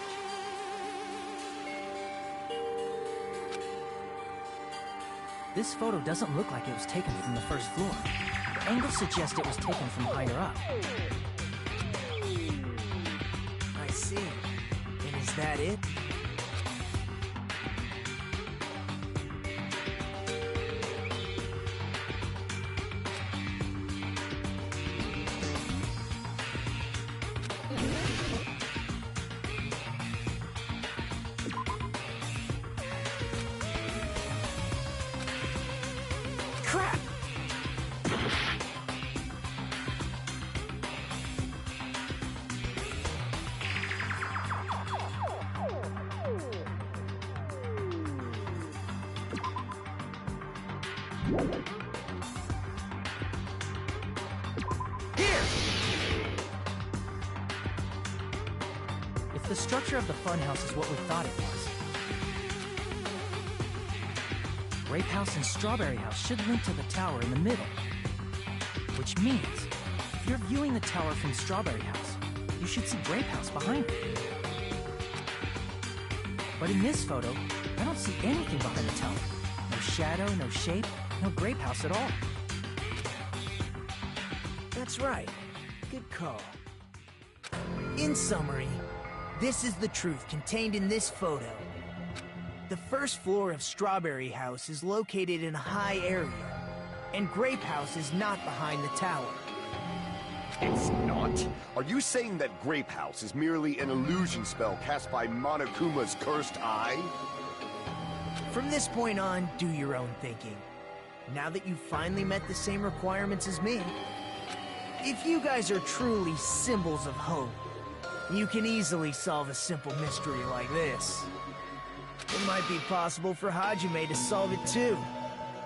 This photo doesn't look like it was taken from the first floor. The angles suggest it was taken from higher up. I see. And is that it? Crap! Here! If the structure of the funhouse is what we thought it was, Grape House and Strawberry House should link to the tower in the middle. Which means, if you're viewing the tower from Strawberry House, you should see Grape House behind it. But in this photo, I don't see anything behind the tower. No shadow, no shape, no grape house at all. That's right. Good call. In summary, this is the truth contained in this photo. The first floor of Strawberry House is located in a high area, and Grape House is not behind the tower. It's not? Are you saying that Grape House is merely an illusion spell cast by Monokuma's cursed eye? From this point on, do your own thinking. Now that you've finally met the same requirements as me, if you guys are truly symbols of hope, you can easily solve a simple mystery like this. It might be possible for Hajime to solve it too,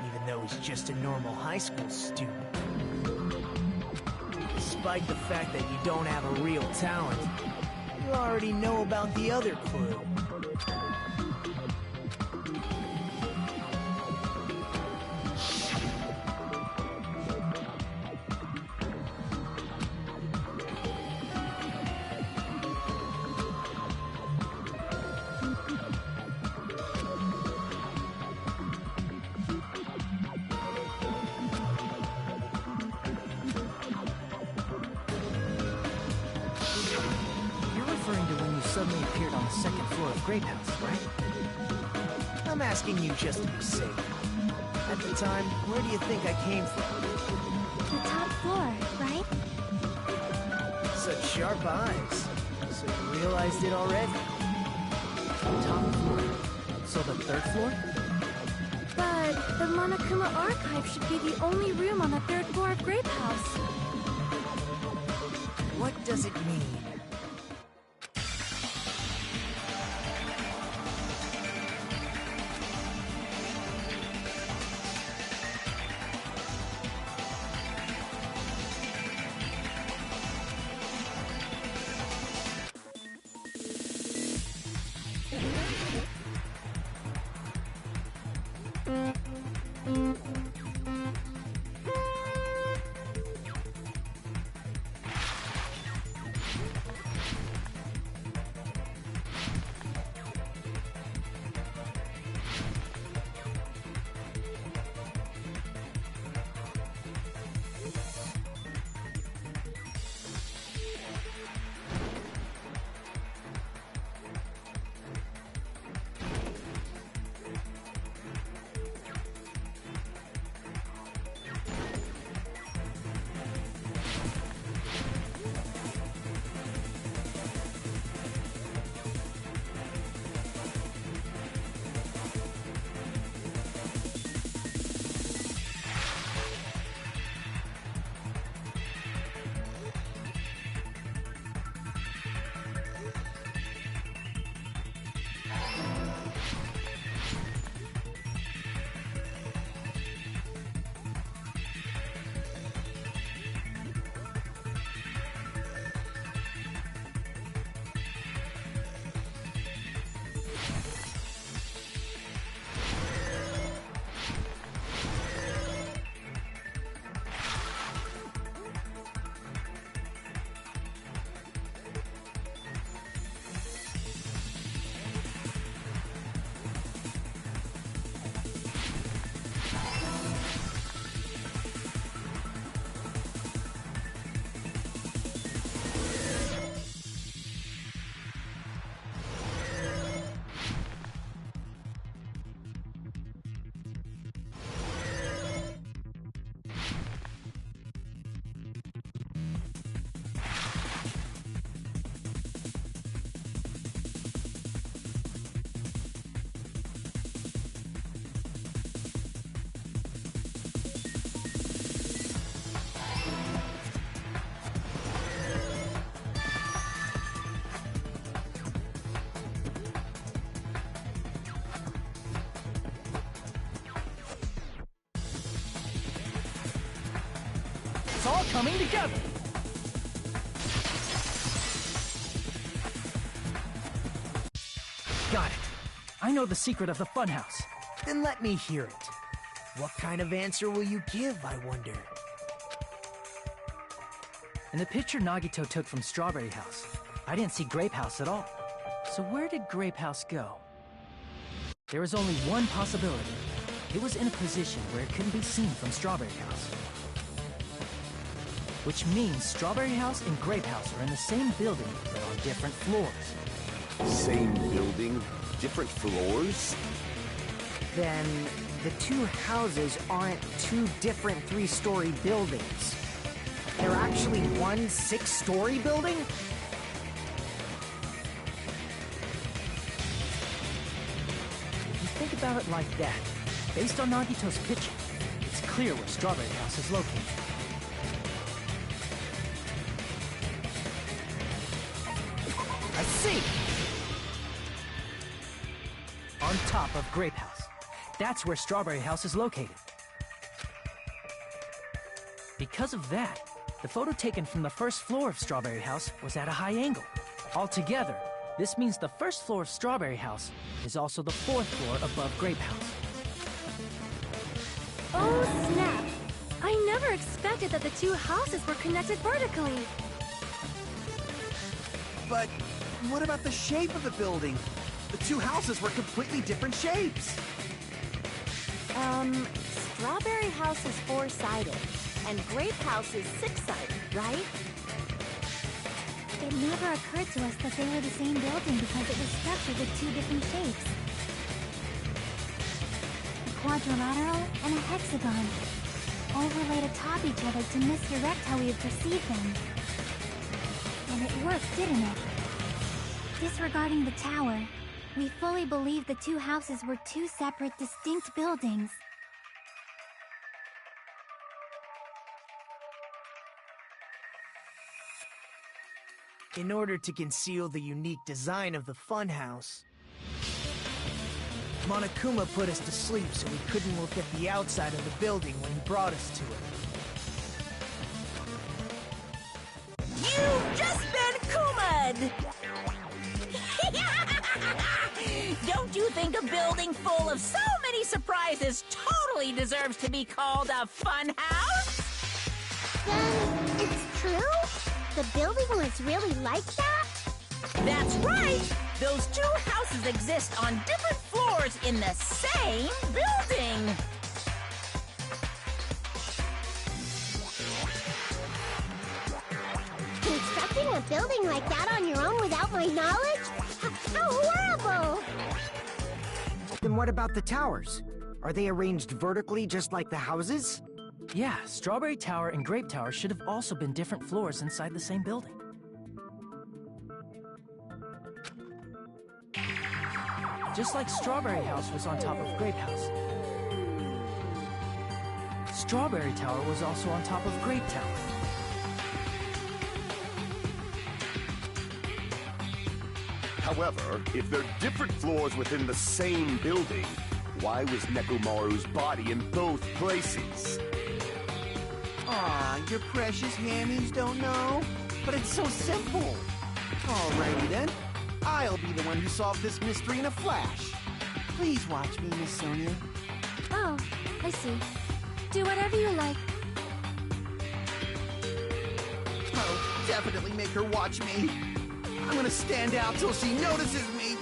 even though he's just a normal high school student. Despite the fact that you don't have a real talent, you already know about the other clue. Suddenly appeared on the second floor of Grape House, right? I'm asking you just to be safe. At the time, where do you think I came from? The top floor, right? Such sharp eyes. So you realized it already? Top floor. So the third floor? But the Monokuma Archive should be the only room on the third floor of Grape House. What does it mean? It's all coming together! Got it. I know the secret of the funhouse. Then let me hear it. What kind of answer will you give, I wonder? In the picture Nagito took from Strawberry House, I didn't see Grape House at all. So where did Grape House go? There is only one possibility. it was in a position where it couldn't be seen from Strawberry House. Which means Strawberry House and Grape House are in the same building, but on different floors. Same building, different floors? Then the two houses aren't two different 3-story buildings. They're actually one 6-story building? If you think about it like that, based on Nagito's picture, it's clear where Strawberry House is located. I see! On top of Grape House. That's where Strawberry House is located. Because of that, the photo taken from the first floor of Strawberry House was at a high angle. Altogether, this means the first floor of Strawberry House is also the 4th floor above Grape House. Oh, snap! I never expected that the two houses were connected vertically. But what about the shape of the building? The two houses were completely different shapes. Strawberry House is 4-sided, and Grape House is 6-sided, right? It never occurred to us that they were the same building because it was structured with two different shapes. A quadrilateral and a hexagon, overlaid atop each other to misdirect how we had perceived them. And it worked, didn't it? Disregarding the tower, we fully believed the two houses were two separate, distinct buildings. In order to conceal the unique design of the funhouse, Monokuma put us to sleep so we couldn't look at the outside of the building when he brought us to it. You've just been Kuma'd! Don't you think a building full of so many surprises totally deserves to be called a fun house? Then, it's true? The building was really like that? That's right! Those two houses exist on different floors in the same building! Constructing a building like that on your own without my knowledge? How horrible! Then what about the towers? Are they arranged vertically just like the houses? Yeah, Strawberry Tower and Grape Tower should have also been different floors inside the same building. Just like Strawberry House was on top of Grape House. Strawberry Tower was also on top of Grape Tower. However, if they're different floors within the same building, why was Nekomaru's body in both places? Aw, your precious hammies don't know? But it's so simple. Alrighty then. I'll be the one who solved this mystery in a flash. Please watch me, Miss Sonia. Oh, I see. Do whatever you like. I'll definitely make her watch me. I'm gonna stand out till she notices me.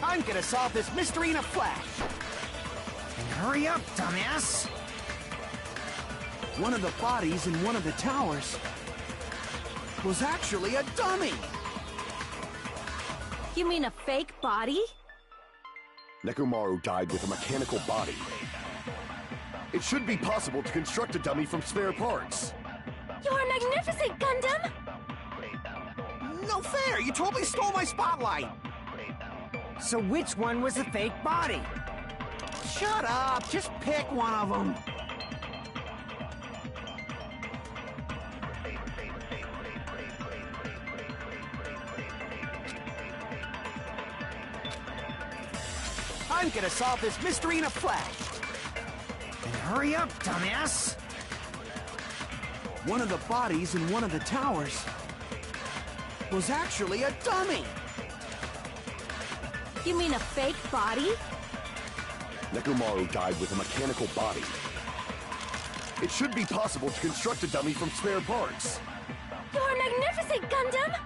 I'm gonna solve this mystery in a flash. And hurry up, dumbass! One of the bodies in one of the towers was actually a dummy. You mean a fake body? Nekomaru died with a mechanical body. It should be possible to construct a dummy from spare parts. You're magnificent, Gundam! No fair! You totally stole my spotlight! So which one was the fake body? Shut up! Just pick one of them! I'm gonna solve this mystery in a flash! And hurry up, dumbass! One of the bodies in one of the towers was actually a dummy! You mean a fake body? Nekomaru died with a mechanical body. It should be possible to construct a dummy from spare parts. You're magnificent, Gundam!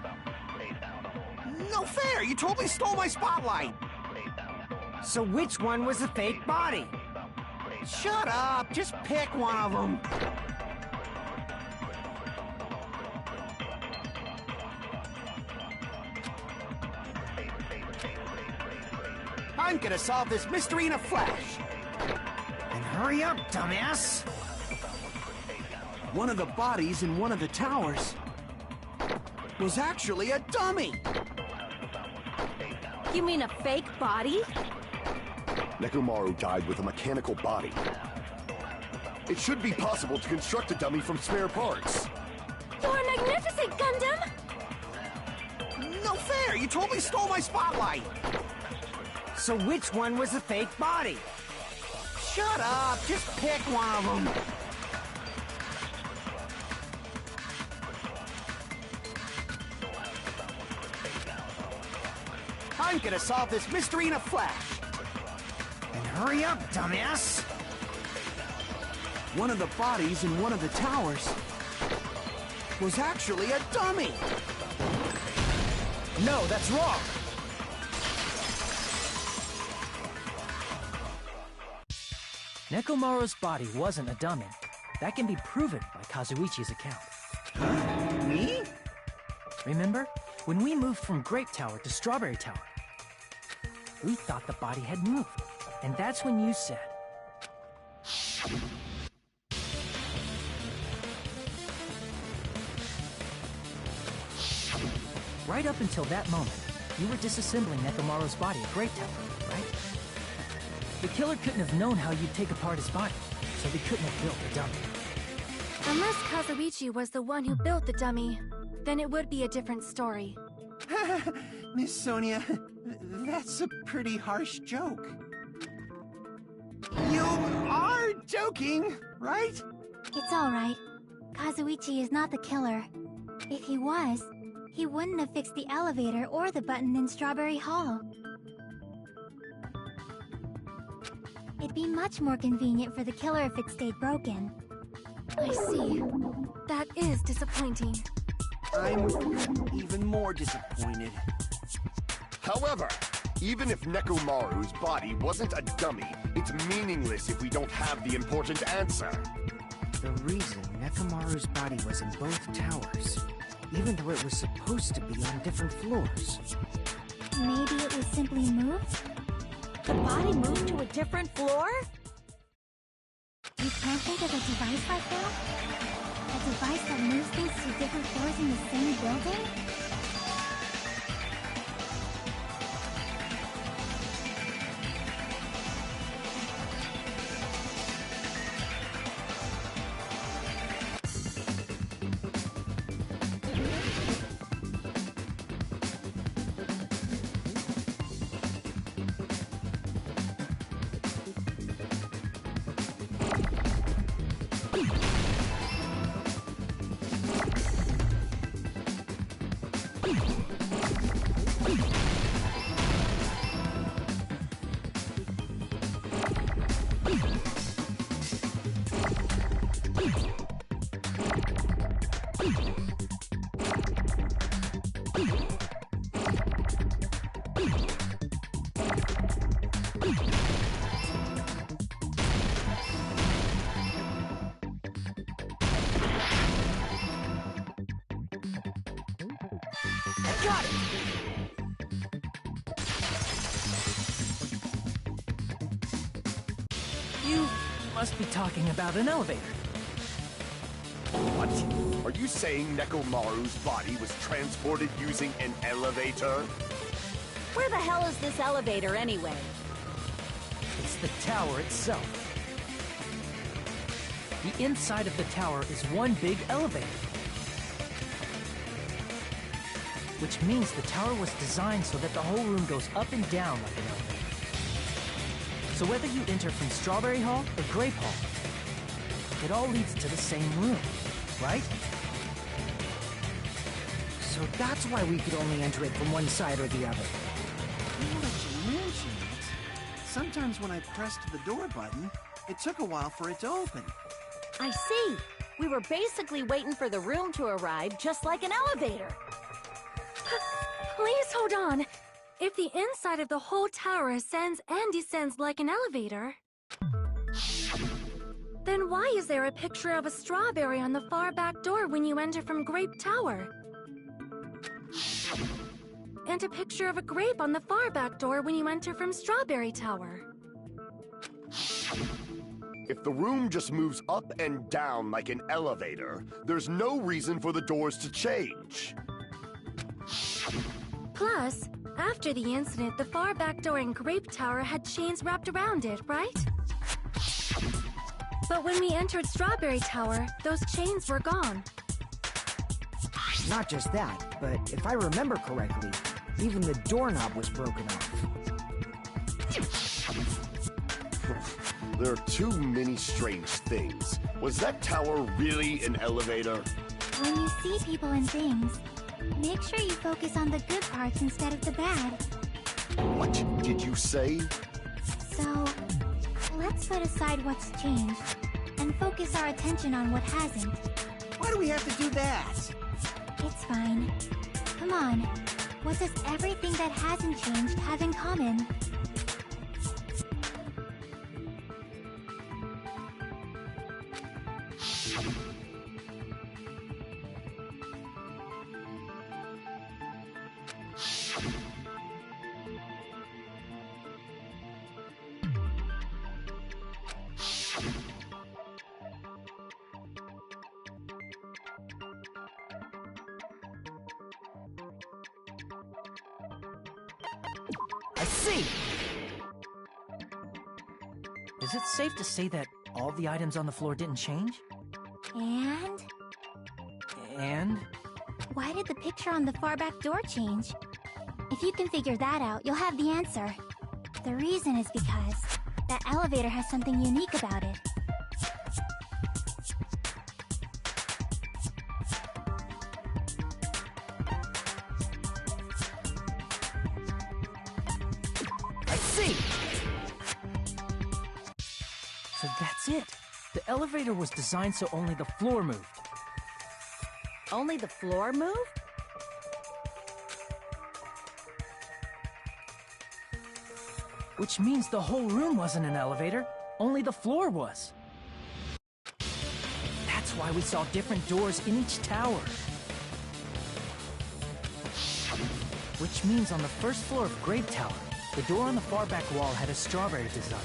No fair! You totally stole my spotlight! So which one was the fake body? Shut up! Just pick one of them! I'm gonna solve this mystery in a flash! And hurry up, dumbass! One of the bodies in one of the towers was actually a dummy! You mean a fake body? Nekomaru died with a mechanical body. It should be possible to construct a dummy from spare parts. You're magnificent, Gundam! No fair! You totally stole my spotlight! So which one was the fake body? Shut up! Just pick one of them! I'm gonna solve this mystery in a flash! And hurry up, dumbass! One of the bodies in one of the towers was actually a dummy! No, that's wrong! Nekomaru's body wasn't a dummy. That can be proven by Kazuichi's account. Me? Remember? When we moved from Grape Tower to Strawberry Tower, we thought the body had moved. And that's when you said... Right up until that moment, you were disassembling Nekomaru's body at Grape Tower, right? The killer couldn't have known how you'd take apart his body, so they couldn't have built the dummy. Unless Kazuichi was the one who built the dummy, then it would be a different story. Miss Sonia, that's a pretty harsh joke. You are joking, right? It's alright. Kazuichi is not the killer. If he was, he wouldn't have fixed the elevator or the button in Strawberry Hall. It'd be much more convenient for the killer if it stayed broken. I see. That is disappointing. I'm even more disappointed. However, even if Nekomaru's body wasn't a dummy, it's meaningless if we don't have the important answer. The reason Nekomaru's body was in both towers, even though it was supposed to be on different floors. Maybe it was simply moved? The body moved to a different floor? You can't think of a device like that? A device that moves things to different floors in the same building? Got it! You must be talking about an elevator. What? Are you saying Nekomaru's body was transported using an elevator? Where the hell is this elevator anyway? It's the tower itself. The inside of the tower is one big elevator. Which means the tower was designed so that the whole room goes up and down like an elevator. So whether you enter from Strawberry Hall or Grape Hall, it all leads to the same room, right? So that's why we could only enter it from one side or the other. Now that you mention it, sometimes when I pressed the door button, it took a while for it to open. I see. We were basically waiting for the room to arrive, just like an elevator. Please hold on. If the inside of the whole tower ascends and descends like an elevator, then why is there a picture of a strawberry on the far back door when you enter from Grape Tower? And a picture of a grape on the far back door when you enter from Strawberry Tower. If the room just moves up and down like an elevator, there's no reason for the doors to change. Plus, after the incident, the far back door in Grape Tower had chains wrapped around it, right? But when we entered Strawberry Tower, those chains were gone. Not just that, but if I remember correctly, even the doorknob was broken off. There are too many strange things. Was that tower really an elevator? When you see people and things, make sure you focus on the good parts instead of the bad. What did you say? So, let's set aside what's changed and focus our attention on what hasn't. Why do we have to do that? It's fine. Come on. What does everything that hasn't changed have in common? I see! Is it safe to say that all the items on the floor didn't change? And? And? Why did the picture on the far back door change? If you can figure that out, you'll have the answer. The reason is because that elevator has something unique about it. I see! So that's it. The elevator was designed so only the floor moved. Only the floor moved? Which means the whole room wasn't an elevator, only the floor was. That's why we saw different doors in each tower. Which means on the first floor of Grape Tower, the door on the far back wall had a strawberry design.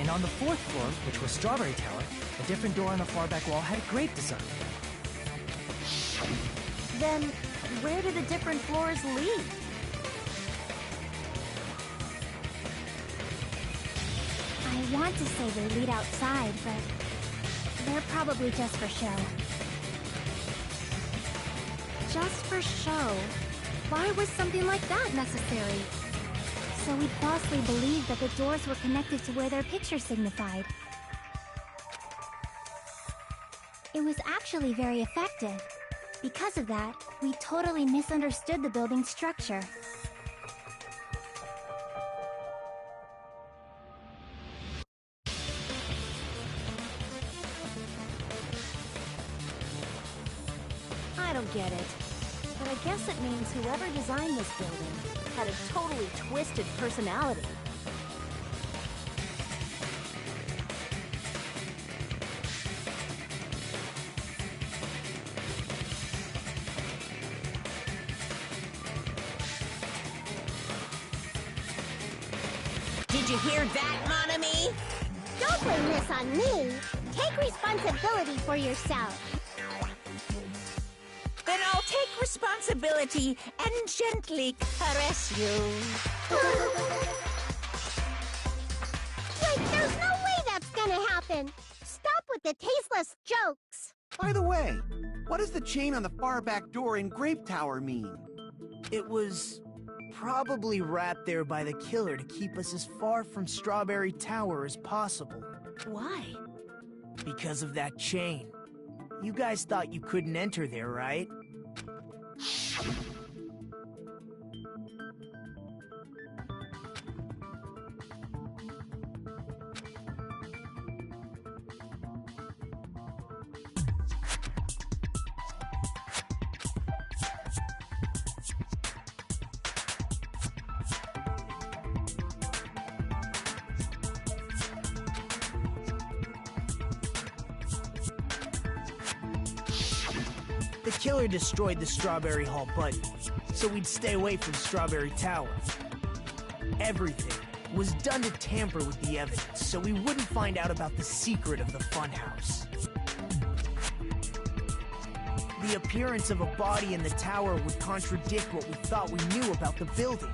And on the fourth floor, which was Strawberry Tower, a different door on the far back wall had a grape design. Then, where do the different floors lead? I want to say they lead outside, but they're probably just for show. Just for show. Why was something like that necessary? So we'd falsely believe that the doors were connected to where their picture signified. It was actually very effective. Because of that, we totally misunderstood the building's structure. I don't get it. But I guess it means whoever designed this building had a totally twisted personality. Did you hear that, mon ami? Don't blame this on me. Take responsibility for yourself. Then I'll take responsibility and gently caress you. Wait, there's no way that's gonna happen. Stop with the tasteless jokes. By the way, what does the chain on the far back door in Grape Tower mean? It was probably wrapped there by the killer to keep us as far from Strawberry Tower as possible. Why? Because of that chain. You guys thought you couldn't enter there, right? The killer destroyed the Strawberry Hall button, so we'd stay away from Strawberry Tower. Everything was done to tamper with the evidence, so we wouldn't find out about the secret of the funhouse. The appearance of a body in the tower would contradict what we thought we knew about the building.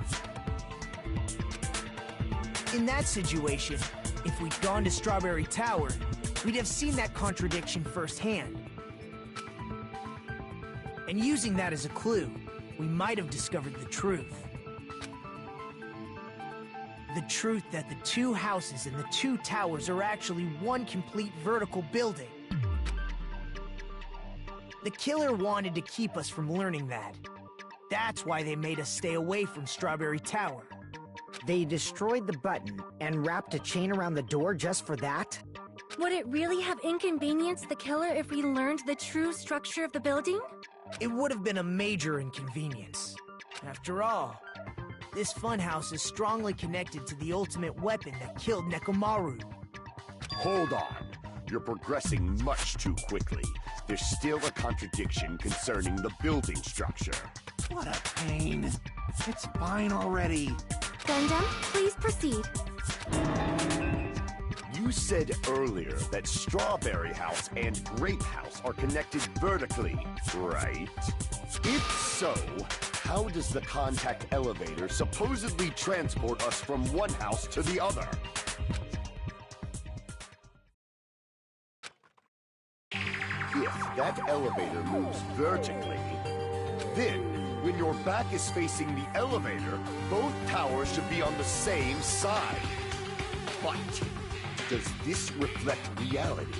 In that situation, if we'd gone to Strawberry Tower, we'd have seen that contradiction firsthand. And using that as a clue, we might have discovered the truth. The truth that the two houses and the two towers are actually one complete vertical building. The killer wanted to keep us from learning that. That's why they made us stay away from Strawberry Tower. They destroyed the button and wrapped a chain around the door just for that? Would it really have inconvenienced the killer if we learned the true structure of the building? It would have been a major inconvenience. After all, this funhouse is strongly connected to the ultimate weapon that killed Nekomaru. Hold on. You're progressing much too quickly. There's still a contradiction concerning the building structure. What a pain. It's fine already. Gundam, please proceed. You said earlier that Strawberry House and Grape House are connected vertically, right? If so, how does the contact elevator supposedly transport us from one house to the other? If that elevator moves vertically, then when your back is facing the elevator, both towers should be on the same side. But does this reflect reality?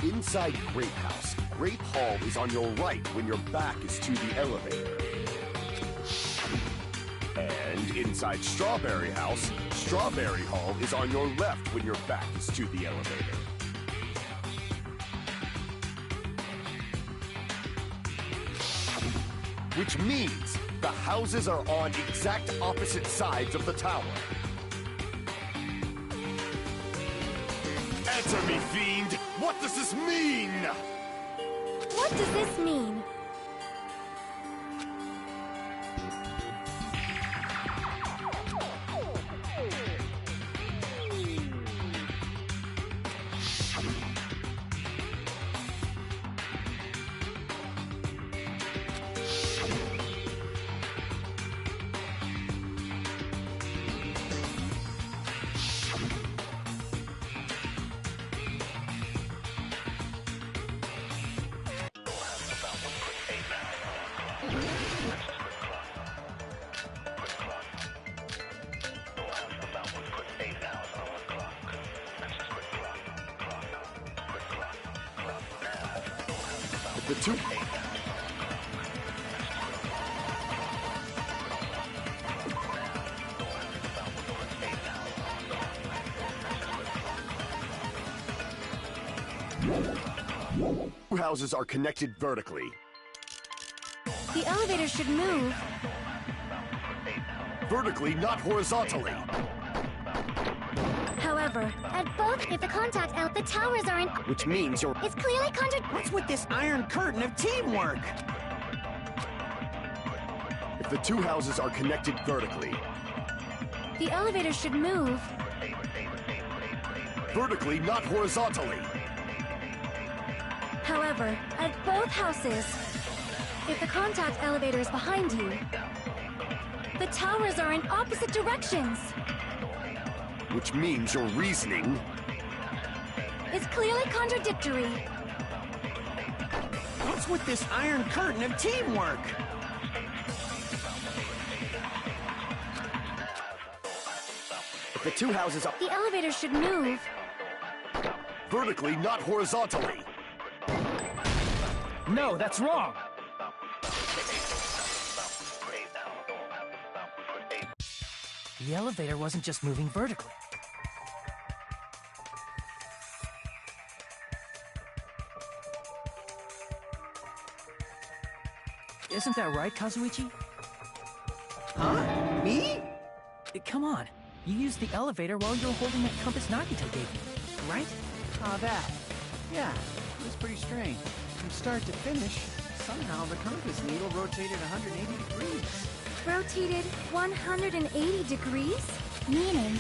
Inside Grape House, Grape Hall is on your right when your back is to the elevator. And inside Strawberry House, Strawberry Hall is on your left when your back is to the elevator. Which means the houses are on exact opposite sides of the tower. Answer me, fiend! What does this mean? What does this mean? The two... houses are connected vertically. The elevator should move. Vertically, not horizontally. However, At both, if the contact out, the towers are in. Which means you're... It's clearly What's with this iron curtain of teamwork? If the two houses are connected vertically, the elevator should move. vertically, not horizontally. However, at both houses, if the contact elevator is behind you, the towers are in opposite directions. Which means your reasoning... It's clearly contradictory. What's with this iron curtain of teamwork? If the two houses are... The elevator should move. vertically, not horizontally. No, that's wrong! The elevator wasn't just moving vertically. Isn't that right, Kazuichi? Huh? Me? Come on. You used the elevator while you were holding that compass Nagito gave you, right? That. Yeah, it was pretty strange. From start to finish, somehow the compass needle rotated 180 degrees. Rotated 180 degrees? Meaning,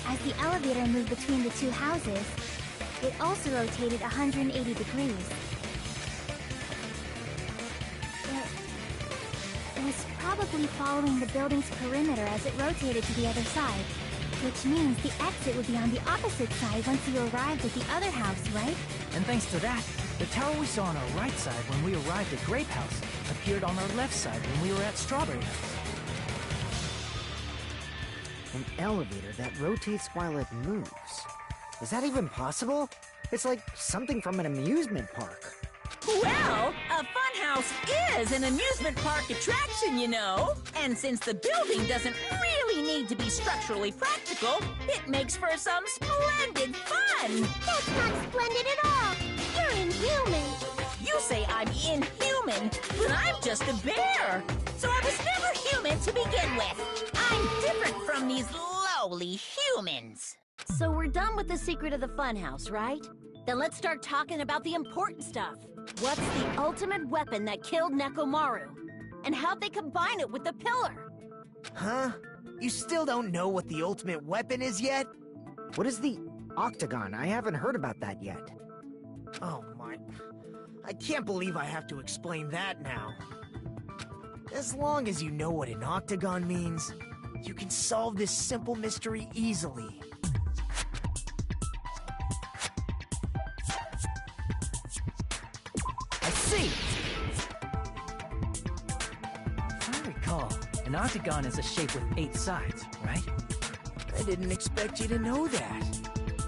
as the elevator moved between the two houses, it also rotated 180 degrees. It was probably following the building's perimeter as it rotated to the other side, which means the exit would be on the opposite side once you arrived at the other house, right? And thanks to that, the tower we saw on our right side when we arrived at Grape House appeared on our left side when we were at Strawberry House. An elevator that rotates while it moves. Is that even possible? It's like something from an amusement park. Well, a funhouse is an amusement park attraction, you know. And since the building doesn't really need to be structurally practical, it makes for some splendid fun. That's not splendid at all. You're inhuman. You say I'm inhuman, but I'm just a bear. So I was never human to begin with. I'm different from these lowly humans. So we're done with the secret of the funhouse, right? Then let's start talking about the important stuff. What's the ultimate weapon that killed Nekomaru? And how'd they combine it with the pillar? Huh? You still don't know what the ultimate weapon is yet? What is the octagon? I haven't heard about that yet. Oh my... I can't believe I have to explain that now. As long as you know what an octagon means, you can solve this simple mystery easily. I see! If I recall, an octagon is a shape with 8 sides, right? I didn't expect you to know that.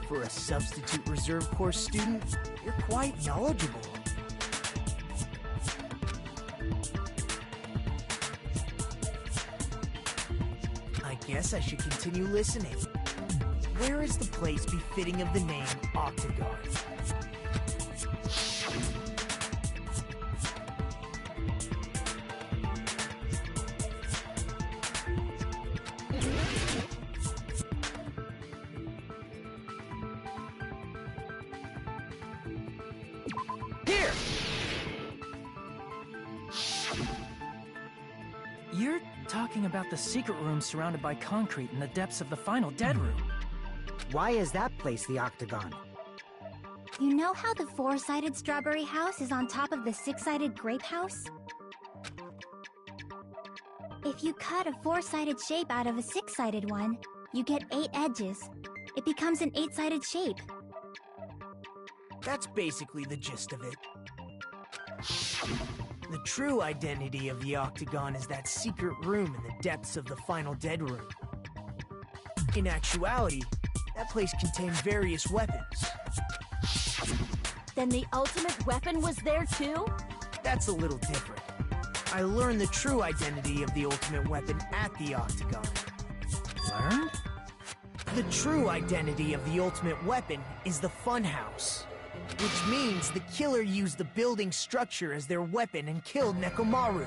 For a substitute reserve course student, you're quite knowledgeable. I guess I should continue listening. Where is the place befitting of the name Octagon? Here! You're talking about the secret room surrounded by concrete in the depths of the final dead room. Why is that place the octagon? You know how the 4-sided strawberry house is on top of the 6-sided grape house? If you cut a 4-sided shape out of a 6-sided one, you get 8 edges. It becomes an 8-sided shape. That's basically the gist of it. The true identity of the octagon is that secret room in the depths of the final dead room. In actuality, that place contained various weapons. Then the ultimate weapon was there too? That's a little different. I learned the true identity of the ultimate weapon at the octagon. Learned? The true identity of the ultimate weapon is the funhouse. Which means the killer used the building structure as their weapon and killed Nekomaru.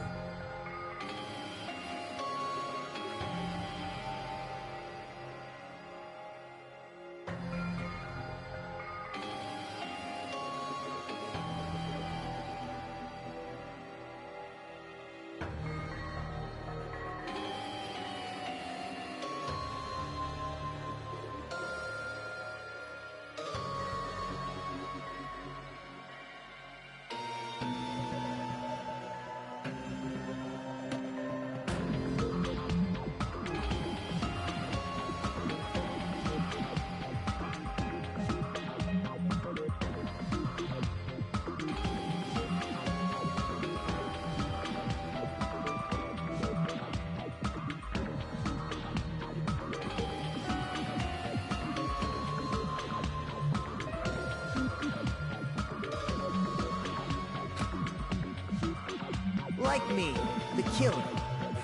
Like me, the killer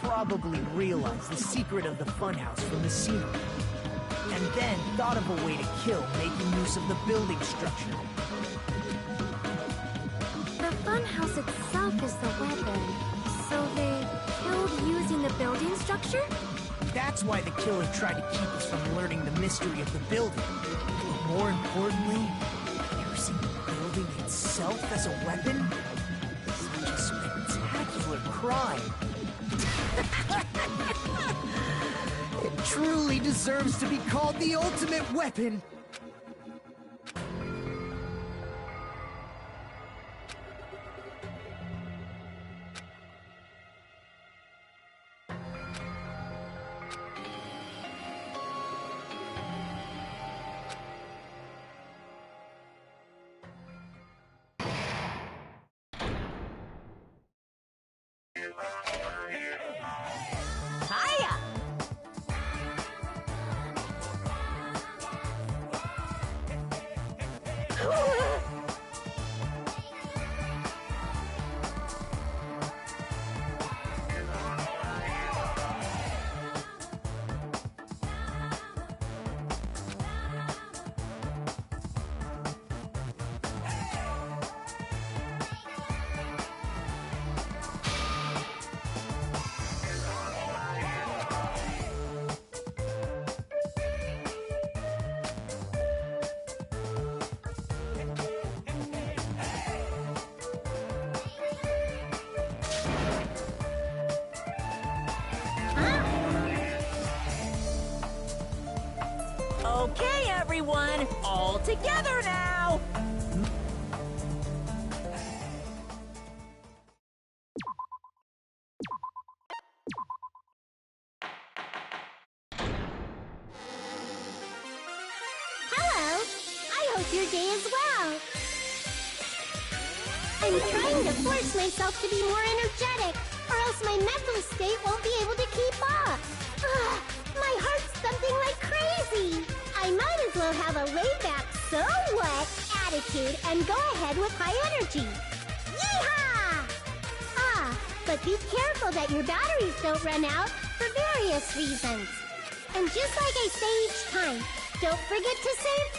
probably realized the secret of the funhouse from the scenery, and then thought of a way to kill making use of the building structure. The funhouse itself is the weapon, so they killed using the building structure? That's why the killer tried to keep us from learning the mystery of the building. But more importantly, using the building using itself as a weapon? Such a spectacular crime. It truly deserves to be called the ultimate weapon. Hiya! Okay, everyone, all together now! Hello! I hope your day is well. I'm trying to force myself to be more energetic, or else my mental state won't be able to keep up. Ugh, my heart's thumping like crazy. I might as well have a laid-back, so what attitude and go ahead with high energy. Yeehaw! Ah, but be careful that your batteries don't run out for various reasons. And just like I say each time, don't forget to save